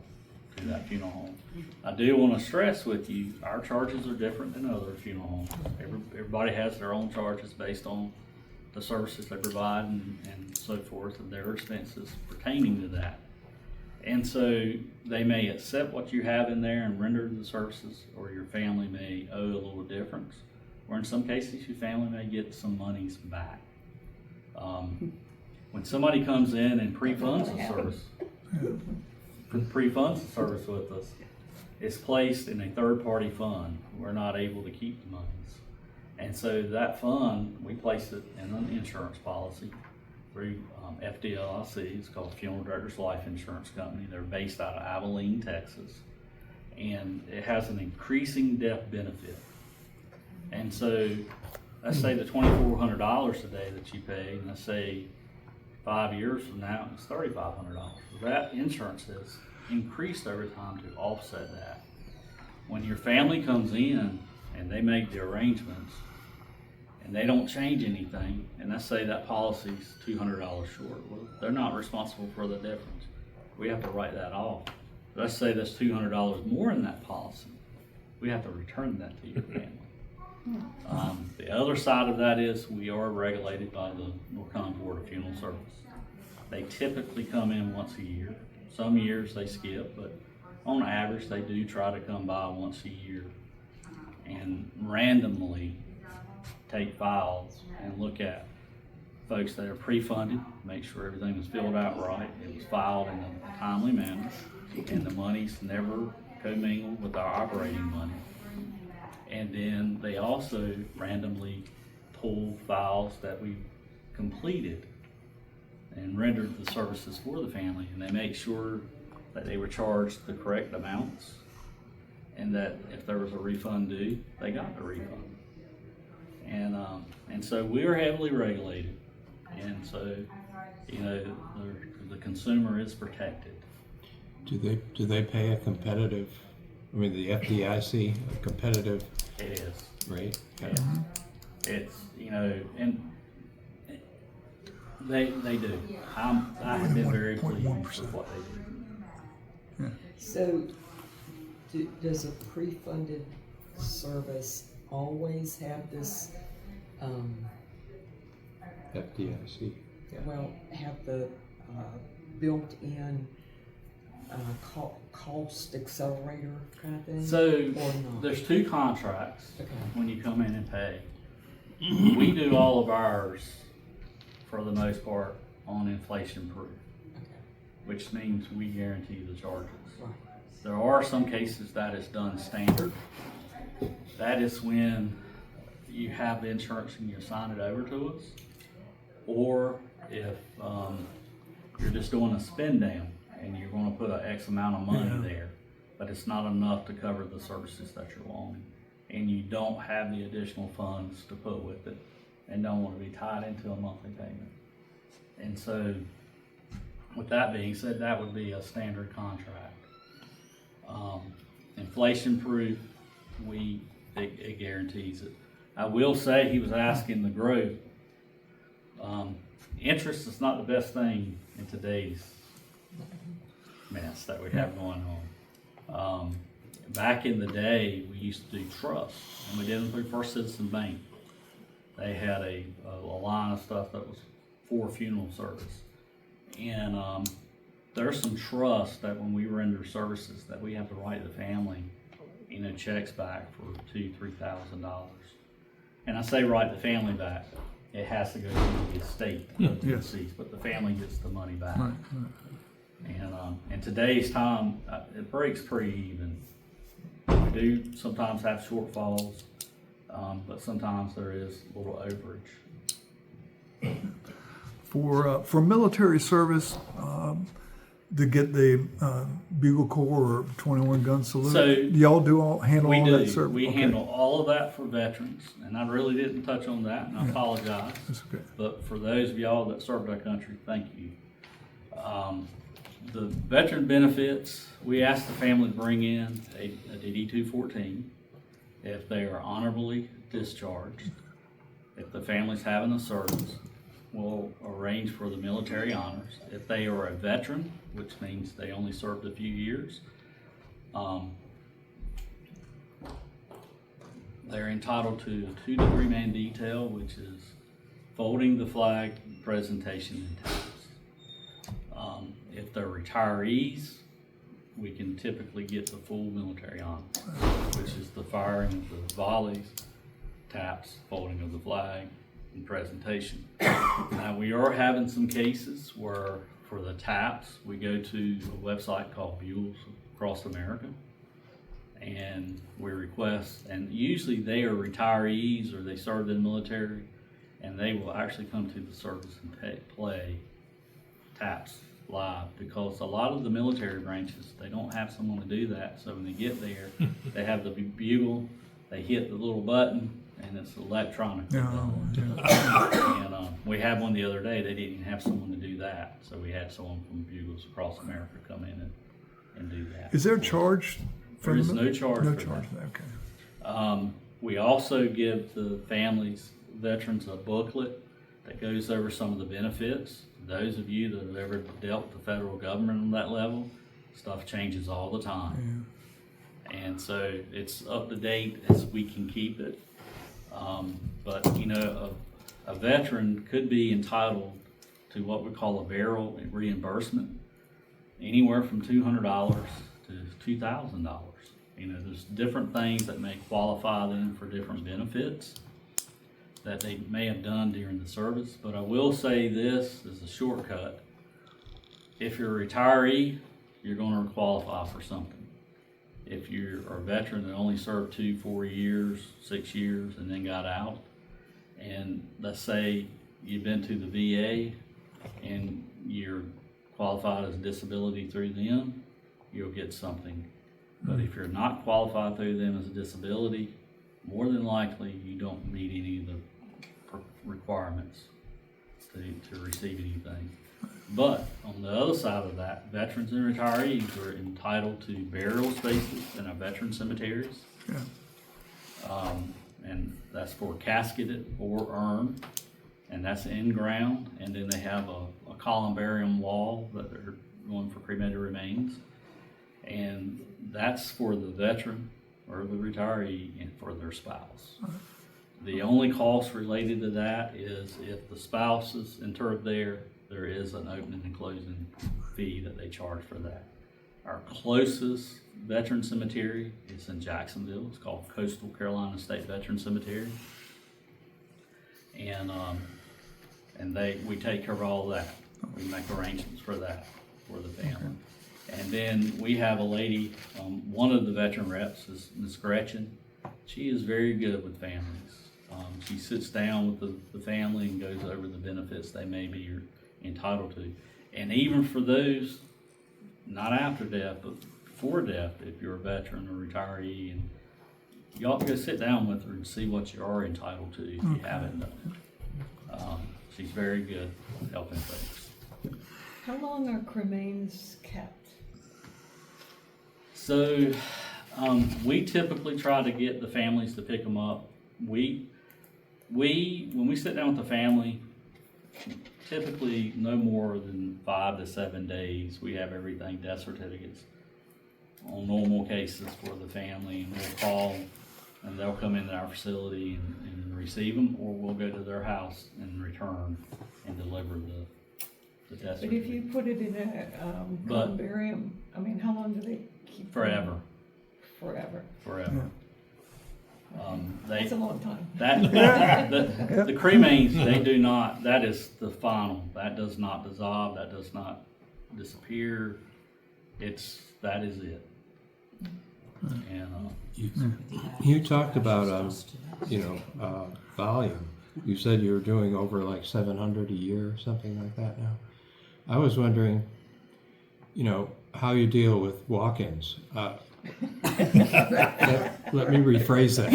to that funeral home. I do want to stress with you, our charges are different than other funeral homes. Everybody has their own charges based on the services they provide and so forth, and their expenses pertaining to that. And so they may accept what you have in there and render the services, or your family may owe a little difference, or in some cases your family may get some monies back. When somebody comes in and pre-funds the service, with us, it's placed in a third-party fund. We're not able to keep the monies. And so that fund, we place it in an insurance policy through FDLIC. It's called Funeral Directors Life Insurance Company. They're based out of Abilene, Texas. And it has an increasing death benefit. And so let's say the $2,400 today that you pay, and let's say 5 years from now, it's $3,500. That insurance has increased over time to offset that. When your family comes in and they make the arrangements and they don't change anything, and let's say that policy's $200 short, well, they're not responsible for the difference. We have to write that off. Let's say that's $200 more in that policy. We have to return that to your family. The other side of that is we are regulated by the North Carolina Board of Funeral Service. They typically come in once a year. Some years they skip, but on average they do try to come by once a year and randomly take files and look at folks that are pre-funded, make sure everything was filled out right, it was filed in a timely manner, and the money's never commingled with our operating money. And then they also randomly pull files that we completed and rendered the services for the family, and they make sure that they were charged the correct amounts, and that if there was a refund due, they got the refund. And so we're heavily regulated, and so the consumer is protected. Do they pay a competitive? I mean, the FDIC a competitive It is. rate? Yeah. It's and they do. I have been very pleased with what they do. So, does a pre-funded service always have this, FDIC. have the built-in cost accelerator kind of thing? So or not? there's two contracts Okay. when you come in and pay. We do all of ours, for the most part, on inflation proof, Okay. which means we guarantee the charges. Right. There are some cases that is done standard. That is when you have the insurance and you assign it over to us. Or if you're just doing a spend down and you're gonna put an X amount of money there, but it's not enough to cover the services that you're wanting, and you don't have the additional funds to put with it, and don't wanna be tied into a monthly payment. And so, with that being said, that would be a standard contract. Inflation proof, it guarantees it. I will say, he was asking the growth. Interest is not the best thing in today's mess that we have going on. Back in the day, we used to do trusts, and we did them through First Citizen Bank. They had a line of stuff that was for funeral service. And there's some trust that when we render services that we have to write the family, checks back for $2,000-3,000. And I say write the family back. It has to go to the estate, Yes. deceased, but the family gets the money back. Right. And in today's time, it breaks pretty even. We do sometimes have shortfalls, but sometimes there is a little overage. For military service, to get the bugle corps or 21 gun salute, So, y'all handle We all do. that service? We Okay. handle all of that for veterans, and I really didn't touch on that, and I apologize. That's okay. But for those of y'all that served our country, thank you. The veteran benefits, we ask the family to bring in a DD-214 if they are honorably discharged. If the family's having a service, we'll arrange for the military honors. If they are a veteran, which means they only served a few years, they're entitled to a 2 to 3 man detail, which is folding the flag, presentation, and taps. If they're retirees, we can typically get the full military honor, which is the firing of the volleys, taps, folding of the flag, and presentation. Now, we are having some cases where for the taps, we go to a website called Bugles Across America, and we request, and usually they are retirees or they served in the military, and they will actually come to the service and play taps live, because a lot of the military branches, they don't have someone to do that. So when they get there, they have the bugle, they hit the little button, and it's electronic. And we had one the other day, they didn't even have someone to do that. So we had someone from Bugles Across America come in and do that. Is there a charge? There is no charge No for charge, that. okay. We also give the families, veterans, a booklet that goes over some of the benefits. Those of you that have ever dealt with the federal government on that level, stuff changes all the time. Yeah. And so it's up to date as we can keep it. But you know, a veteran could be entitled to what we call a barrel reimbursement, anywhere from $200 to $2,000. You know, there's different things that may qualify them for different benefits that they may have done during the service. But I will say this is a shortcut. If you're a retiree, you're going to qualify for something. If you're a veteran that only served 2, 4 years, 6 years, and then got out, and let's say you've been to the VA and you're qualified as a disability through them, you'll get something. But if you're not qualified through them as a disability, more than likely you don't meet any of the requirements to receive anything. But on the other side of that, veterans and retirees are entitled to burial spaces in our veteran cemeteries. Yeah. And that's for casketed or urn, and that's in ground. And then they have a columbarium wall that they're going for cremated remains. And that's for the veteran or the retiree and for their spouse. The only cost related to that is if the spouse is interred there, there is an opening and closing fee that they charge for that. Our closest veteran cemetery is in Jacksonville. It's called Coastal Carolina State Veteran Cemetery. And we take care of all that. We make arrangements for that for the family. And then we have a lady, one of the veteran reps is Miss Gretchen. She is very good with families. She sits down with the family and goes over the benefits they may be entitled to. And even for those, not after death, but before death, if you're a veteran or retiree, and you ought to go sit down with her and see what you are entitled to if you haven't done it. She's very good at helping folks. How long are cremains kept? So we typically try to get the families to pick them up. When we sit down with the family, typically no more than 5 to 7 days. We have everything, death certificates on normal cases for the family, and we'll call and they'll come into our facility and receive them, or we'll go to their house and return and deliver the death certificate. But if you put it in a columbarium, I mean, how long do they keep? Forever. Forever. Forever. That's a long time. The cremains, they do not, that is the final. That does not dissolve, that does not disappear. That is it. And You talked about, volume. You said you were doing over like 700 a year or something like that now. I was wondering, how you deal with walk-ins. Let me rephrase that.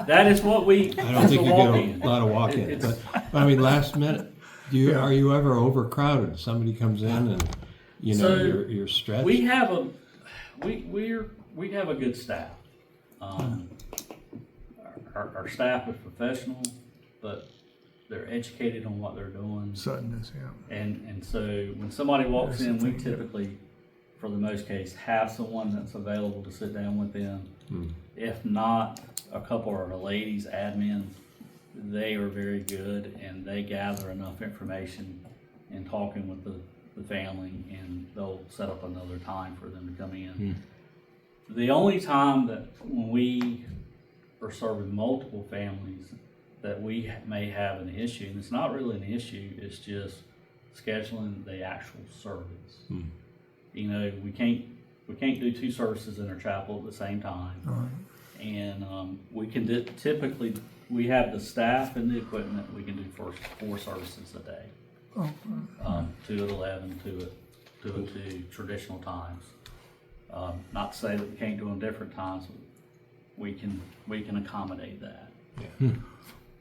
that is what we. I don't think you get a lot of walk-ins, but I mean, last minute. Are you ever overcrowded? Somebody comes in and you're stretched. We have a good staff. Our our staff is professional, but they're educated on what they're doing. Suddenness, yeah. And so when somebody walks That's in, the we thing, yeah. typically, for the most case, have someone that's available to sit down with them. If not, a couple of the ladies, admins, they are very good and they gather enough information in talking with the family, and they'll set up another time for them to come in. The only time that when we are serving multiple families that we may have an issue, and it's not really an issue, it's just scheduling the actual service. You know, we can't do 2 services in our chapel at the same time. Right. And we can typically, we have the staff and the equipment, we can do 4 services a day. 2 at 11, 2 at 2 traditional times. Not to say that we can't do them different times, but we can accommodate that.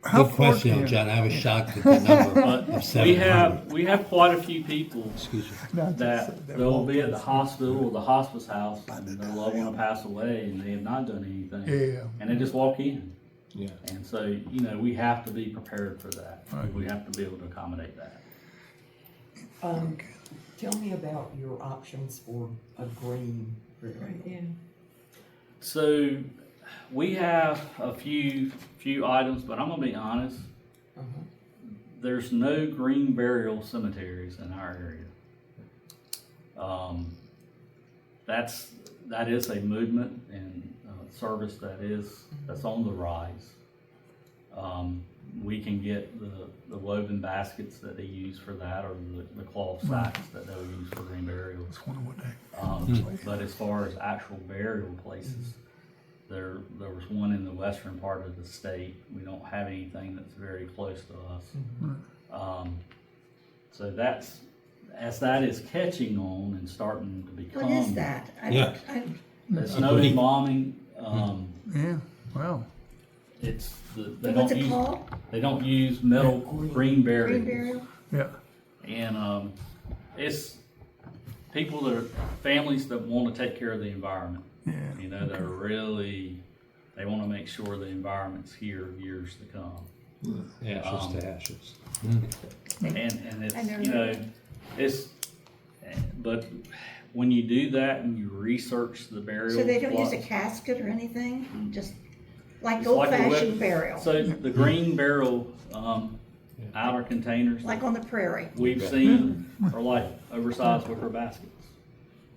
How Good far- question, yeah. John. I was shocked at the number But of 700. we have quite a few people Excuse me. No, just that that they'll won't be at be- the hospital or the hospice house and their loved one will pass away and they have not done anything. Yeah. And they just walk in. Yeah. And so, you know, we have to be prepared for that. Right. We have to be able to accommodate that. Tell me about your options for a green burial. Right, yeah. So we have a few items, but I'm gonna be honest. There's no green burial cemeteries in our area. That is a movement and service that's on the rise. We can get the woven baskets that they use for that, or the cloth sacks that they'll use for green burials. Just wonder what they- But as far as actual burial places, there was one in the western part of the state. We don't have anything that's very close to us. So as that is catching on and starting to become. What is that? Yeah. The snow embalming, Yeah, wow. they What's don't it use, called? they don't use metal green burials. Green burial? Yeah. And it's people families that want to take care of the environment. Yeah. You know, they want to make sure the environment's here years to come. Ashes to ashes. And I it's, never you know, knew. but when you do that and you research the burial. So they don't use a plots- casket or anything? Just like It's old like a fashioned wet- burial? So the green barrel, outer containers. Like on the prairie? We've seen are like oversized wicker baskets.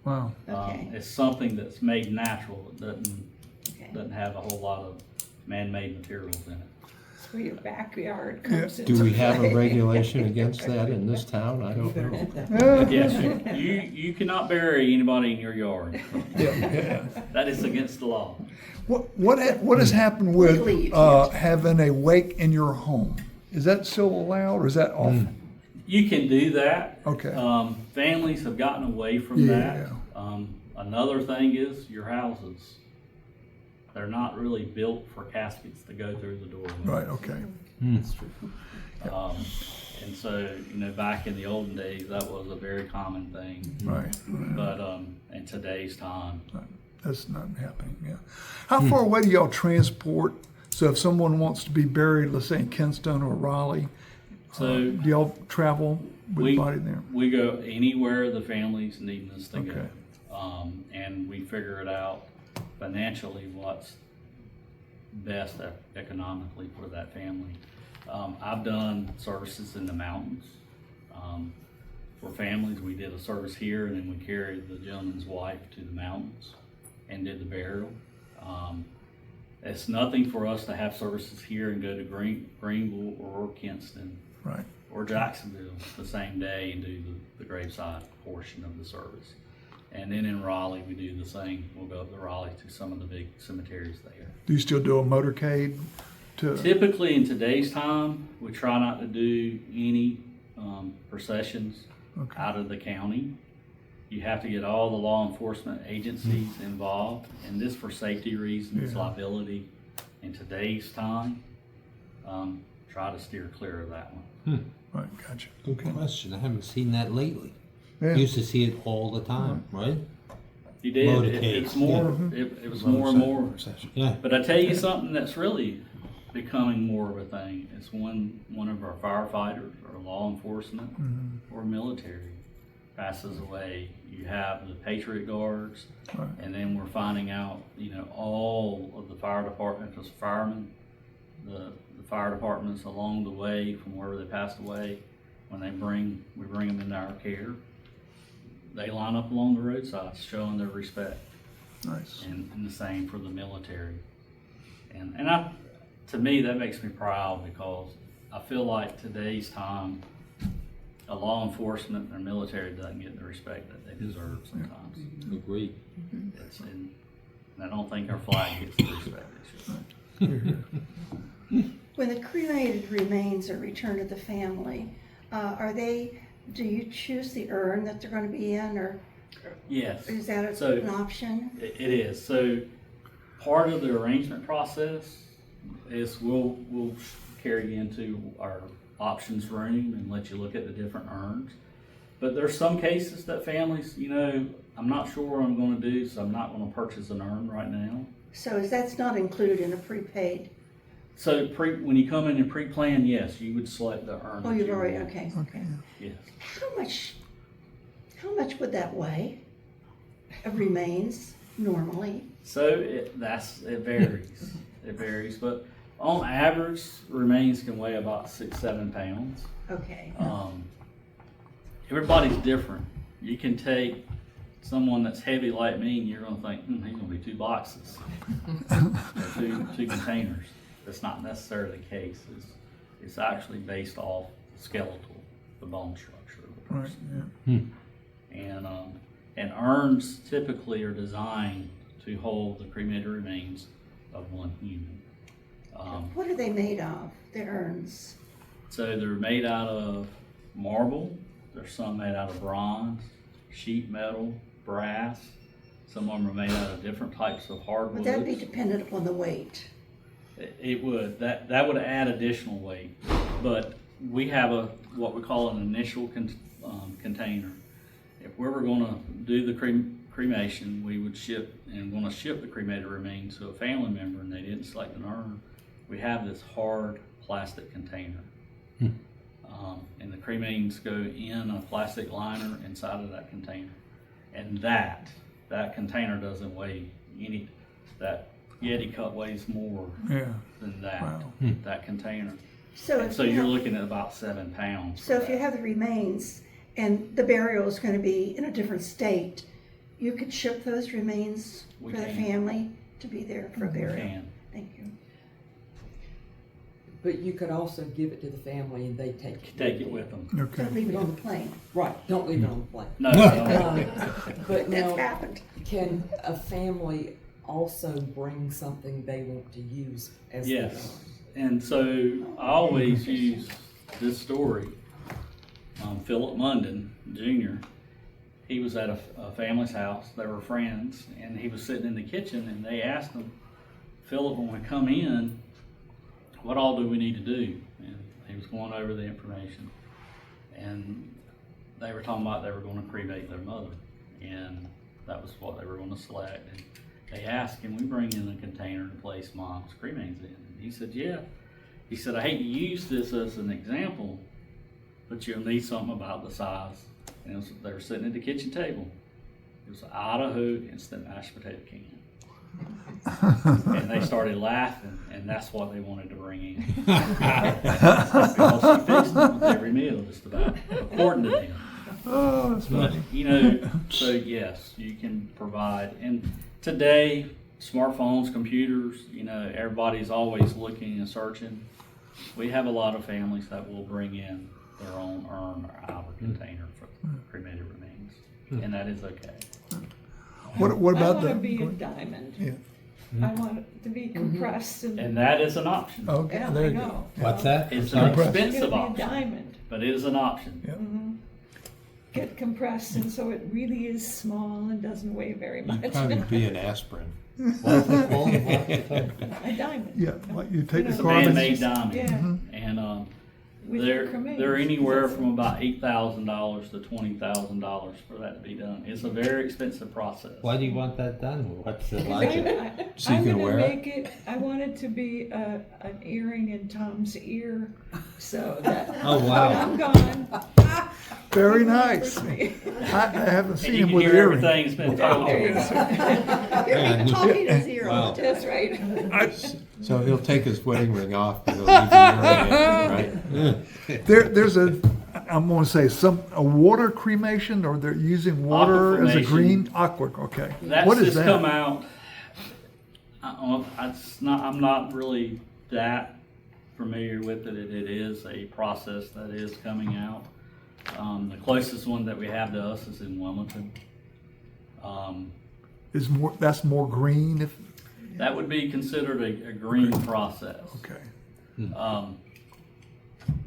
Wow. Okay. It's something that's made natural. It Okay. doesn't have a whole lot of man-made materials in it. That's where your backyard comes into Do we have a play. regulation against that in this town? I don't know. Yes, you cannot bury anybody in your yard. Yeah. That is against the law. What has happened with Legally, you can't. having a wake in your home? Is that still allowed, or is that off? You can do that. Okay. Families have gotten away from Yeah. that. Another thing is your houses. They're not really built for caskets to go through the doorway. Right. Okay. And so, you know, back in the olden days, that was a very common thing. Right. But in today's time, That's not happening. Yeah. How far away do y'all transport? So if someone wants to be buried, let's say in Kinston or Raleigh, So do y'all travel with the body there? we go anywhere the family's needing us to Okay. go. And we figure it out financially what's best economically for that family. I've done services in the mountains. For families, we did a service here and then we carried the gentleman's wife to the mountains and did the burial. It's nothing for us to have services here and go to Greenville or Kinston Right. or Jacksonville the same day and do the graveside portion of the service. And then in Raleigh, we do the same. We'll go up to Raleigh to some of the big cemeteries there. Do you still do a motorcade? Typically, in today's time, we try not to do any processions Okay. out of the county. You have to get all the law enforcement agencies involved, and this for safety reasons, Yeah. liability. In today's time, try to steer clear of that one. Right. Gotcha. Good question. I haven't seen that lately. Yeah. Used to see it all the time, right? You did. It's Motorcades, more. It was more and more. Yeah. But I tell you something that's really becoming more of a thing. It's when one of our firefighters or law enforcement or military passes away. You have the Patriot Guards, Right. and then we're finding out, you know, all of the fire department, because firemen, the fire departments along the way from wherever they passed away, when we bring them into our care, they line up along the roadsides showing their respect. Nice. And the same for the military. And to me, that makes me proud, because I feel like today's time, a law enforcement or military doesn't get the respect that they deserve sometimes. Agreed. And I don't think our flag gets the respect it should. When the cremated remains are returned to the family, do you choose the urn that they're gonna be in, or Yes. is that So- an option? It is. So part of the arrangement process is we'll carry you into our options room and let you look at the different urns. But there's some cases that families, you know, I'm not sure what I'm gonna do, so I'm not gonna purchase an urn right now. So that's not included in a prepaid? So when you come in and pre-plan, yes, you would select the urn. Oh, that you've you already, want. okay. Yes. How much would that weigh? Of remains normally? So it varies. It varies, but on average, remains can weigh about 6-7 pounds. Okay. Everybody's different. You can take someone that's heavy like me, and you're gonna think, he's gonna be 2 boxes, or two containers. That's not necessarily the case. It's actually based off the skeletal, the bone structure of the Right, person. And urns typically are designed to hold the cremated remains of one human. What are they made of, the urns? So they're made out of marble. There's some made out of bronze, sheet metal, brass. Some of them are made out of different types of hardwoods. Would that be dependent upon the weight? It would. That would add additional weight. But we have what we call an initial container. If we were going to do the cremation, we would ship the cremated remains to a family member, and they didn't select an urn. We have this hard plastic container. And the cremains go in a plastic liner inside of that container. And that container doesn't weigh that Yeti cup weighs more Yeah. than that, Wow. that container. So And if so you you're have- looking at about 7 pounds. So for if you that. have the remains and the burial is gonna be in a different state, you could ship those remains We for the can. family to be there for You burial? can. Thank you. But you could also give it to the family and they take it. Take it with them. Okay. Don't leave it on the plane. Right, don't leave it on the plane. No, But That's now, happened. can a family also bring something they want to use as their yes. own? And so I always use this story. Philip Munden, Jr., he was at a family's house. They were friends, and he was sitting in the kitchen, and they asked him, Philip, when we come in, what all do we need to do? And he was going over the information. And they were talking about they were going to cremate their mother, and that was what they were going to select. And they asked, can we bring in a container to place Mom's cremains in? And he said, yeah. He said, I hate to use this as an example, but you'll need something about the size. And they were sitting at the kitchen table. It was an Idaho instant mashed potato can. And they started laughing, and that's what they wanted to bring in. Because she fixed them with every meal, just about, according to them. Oh, that's But, funny. you know, so yes, you can provide. And today, smartphones, computers, you know, everybody's always looking and searching. We have a lot of families that will bring in their own urn or outer container for cremated remains, and that is okay. What I about want the? to be a diamond. Yeah. I want it to be compressed and, And that is an option. Okay, yeah, there I you go. know. What's that? It's Sorry. an Compressed. It's expensive gonna be a option, diamond. but it is an option. Yeah. Get compressed and so it really is small and doesn't weigh very You'd much. probably be an aspirin. What's it called? What's it called? A diamond. Yeah, like you take You the know, It's a carbon. man-made diamond. Yeah. And with your They're cremains? anywhere from about $8,000 to $20,000 for that to be done. It's a very expensive process. Why do you want that done? What's the Because logic? So you I'm can gonna wear it? make it, I want it to be an earring in Tom's ear, so that Oh, when wow. I'm gone. Very he nice. remembers me. I haven't And seen you him can with hear earrings. everything that's been told to you. Yeah. Talking in his ear all the time. That's right. So he'll take his wedding ring off, but he'll leave the earring in, right? There's I'm gonna say a water cremation, or they're using water as a Aquafirmation. green aqua, okay. That's What is just come that? out. I'm not really that familiar with it. It is a process that is coming out. The closest one that we have to us is in Wilmington. That's more green if, That would be considered a green process. okay.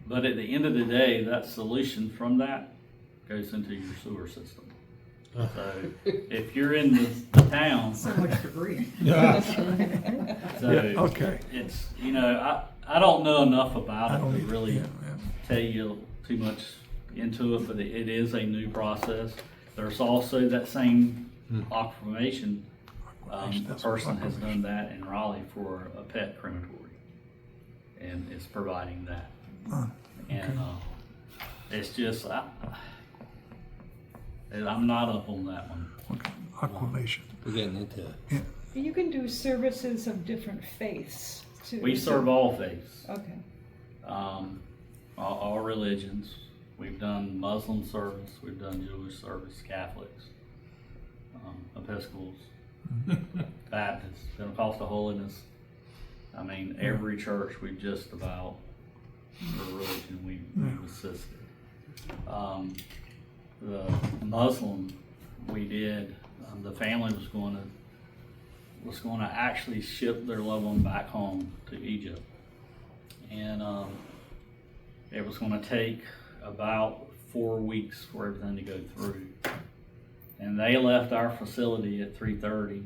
But at the end of the day, that solution from that goes into your sewer system. So if you're in the town, So much for green. so Okay. it's, I don't know enough about I it don't to either. really Yeah, tell you too much into it, but it is a new process. There's also that same aquafirmation. A That's person has aquafirmation. done that in Raleigh for a pet crematory, and is providing that. And it's just, I'm not up on that one. Okay. Aquamation. We're getting into it. You can do services of different faiths too. We serve all faiths, Okay. all religions. We've done Muslim service, we've done Jewish service, Catholics, Episcopals, Baptists, Pentecostal Holiness. I mean, every church we just about, for religion, we've assisted. The Muslim we did, the family was going to actually ship their loved one back home to Egypt, and it was going to take about 4 weeks for everything to go through. And they left our facility at 3:30.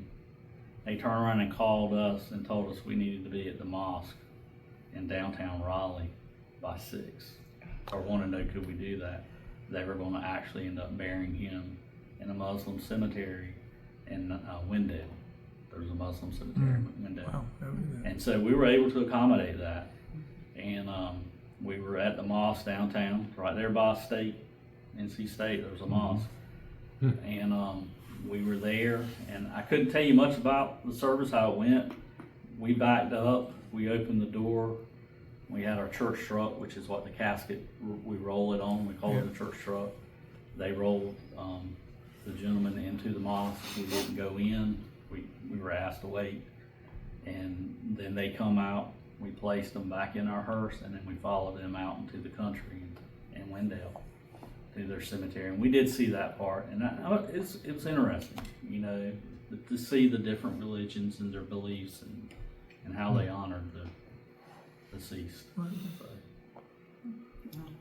They turned around and called us and told us we needed to be at the mosque in downtown Raleigh by 6. Or wanted to know, could we do that? They were going to actually end up burying him in a Muslim cemetery in Wendell. There's a Muslim cemetery in Wendell. Wow. And so we were able to accommodate that. And we were at the mosque downtown, right there by NC State, there was a mosque. And we were there, and I couldn't tell you much about the service, how it went. We backed up, we opened the door, we had our church truck, which is what the casket, we roll it on, we call it a church truck. They rolled the gentleman into the mosque, we didn't go in, we were asked to wait. And then they come out, we placed them back in our hearse, and then we followed them out into the country in Wendell to their cemetery. And we did see that part, and it was interesting, to see the different religions and their beliefs and how they honored the deceased. So,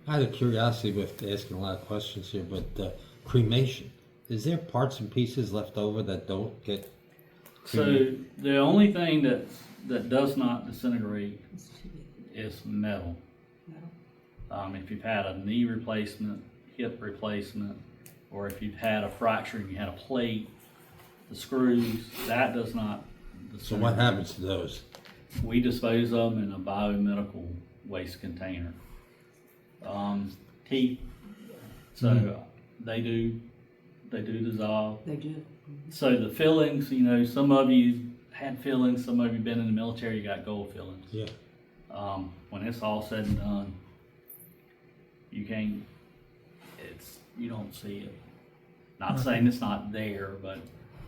Out of curiosity, with asking a lot of questions here, but cremation, is there parts and pieces left over that don't get so the only thing that does not disintegrate is metal. If you've had a knee replacement, hip replacement, or if you've had a fracture and you had a plate, the screws, that does not disintegrate. So what happens to those? We dispose of them in a biomedical waste container. Teeth, so they do dissolve. They do. So the fillings, some of you had fillings, some of you been in the military, you got gold fillings. Yeah. When it's all said and done, you don't see it. Not saying it's not there, but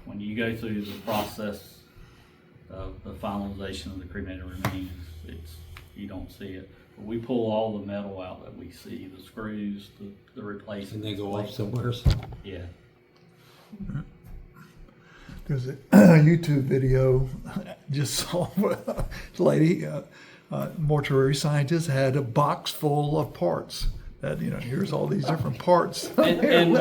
when you go through the process of the finalization of the cremated remains, you don't see it. But we pull all the metal out that we see, the screws, the replacements. And they go off somewhere? Yeah. There's a YouTube video, just saw a lady, mortuary scientist, had a box full of parts. That, here's all these different parts. And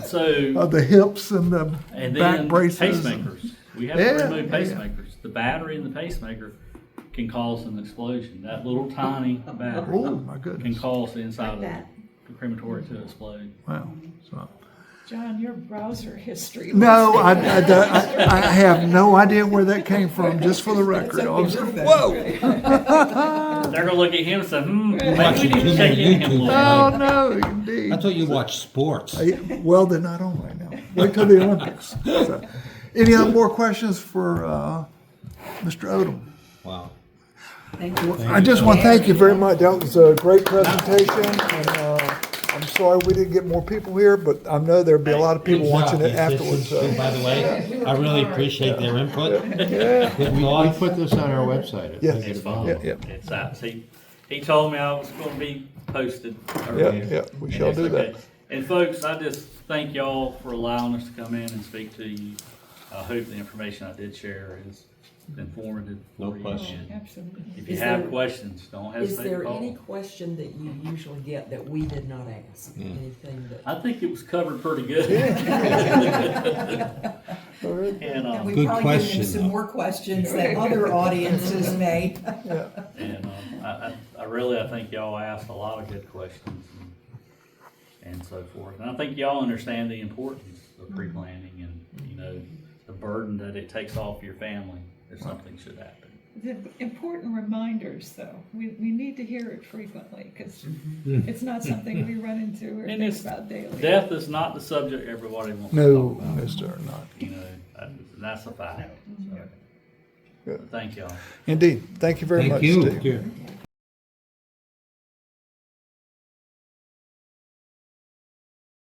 so, Of the hips and the and back then braces. pacemakers. We have to remove pacemakers. The battery in the pacemaker can cause an explosion. That little tiny battery Oh, my can goodness. cause the inside of Like the crematory to explode. Wow. So, John, your browser history. no, I have no idea where that came from, just for the record. I was, whoa! They're gonna look at him and say, maybe Watching we need to check too in many him a little Oh, bit. no, indeed. I thought you watched sports. Well, they're not on right now. Wait till the Olympics. So, any other more questions for Mr. Odom? Wow. Thank you. I just want to thank you very much. That was a great presentation, and I'm sorry we didn't get more people here, but I know there'll be a lot of people watching it afterwards. So. By the way, I really appreciate their input. Yeah, Good We thoughts. put this on our website. Yeah. It's fine. Yeah, yeah. It's out. He told me I was gonna be posted yeah, earlier. yeah, we And shall it's do okay. that. And folks, I just thank y'all for allowing us to come in and speak to you. I hope the information I did share is informative No for you. question. Absolutely. If you Is have there- questions, don't Is hesitate to there any call. question that you usually get that we did not ask? Anything that? I think it was covered pretty good. And, And we Good probably given question, him some though. more questions that other audiences may. and I think y'all asked a lot of good questions and so forth. And I think y'all understand the importance of pre-planning and, you know, the burden that it takes off your family if something should happen. The important reminders, though, we need to hear it frequently, because it's not something we run into or And think it's- about daily. Death is not the subject everybody wants to No, talk about. Mr. Not. You know, that's a fact. So, Good. thank y'all. Indeed. Thank you very Thank much, you. Steve. Thank you.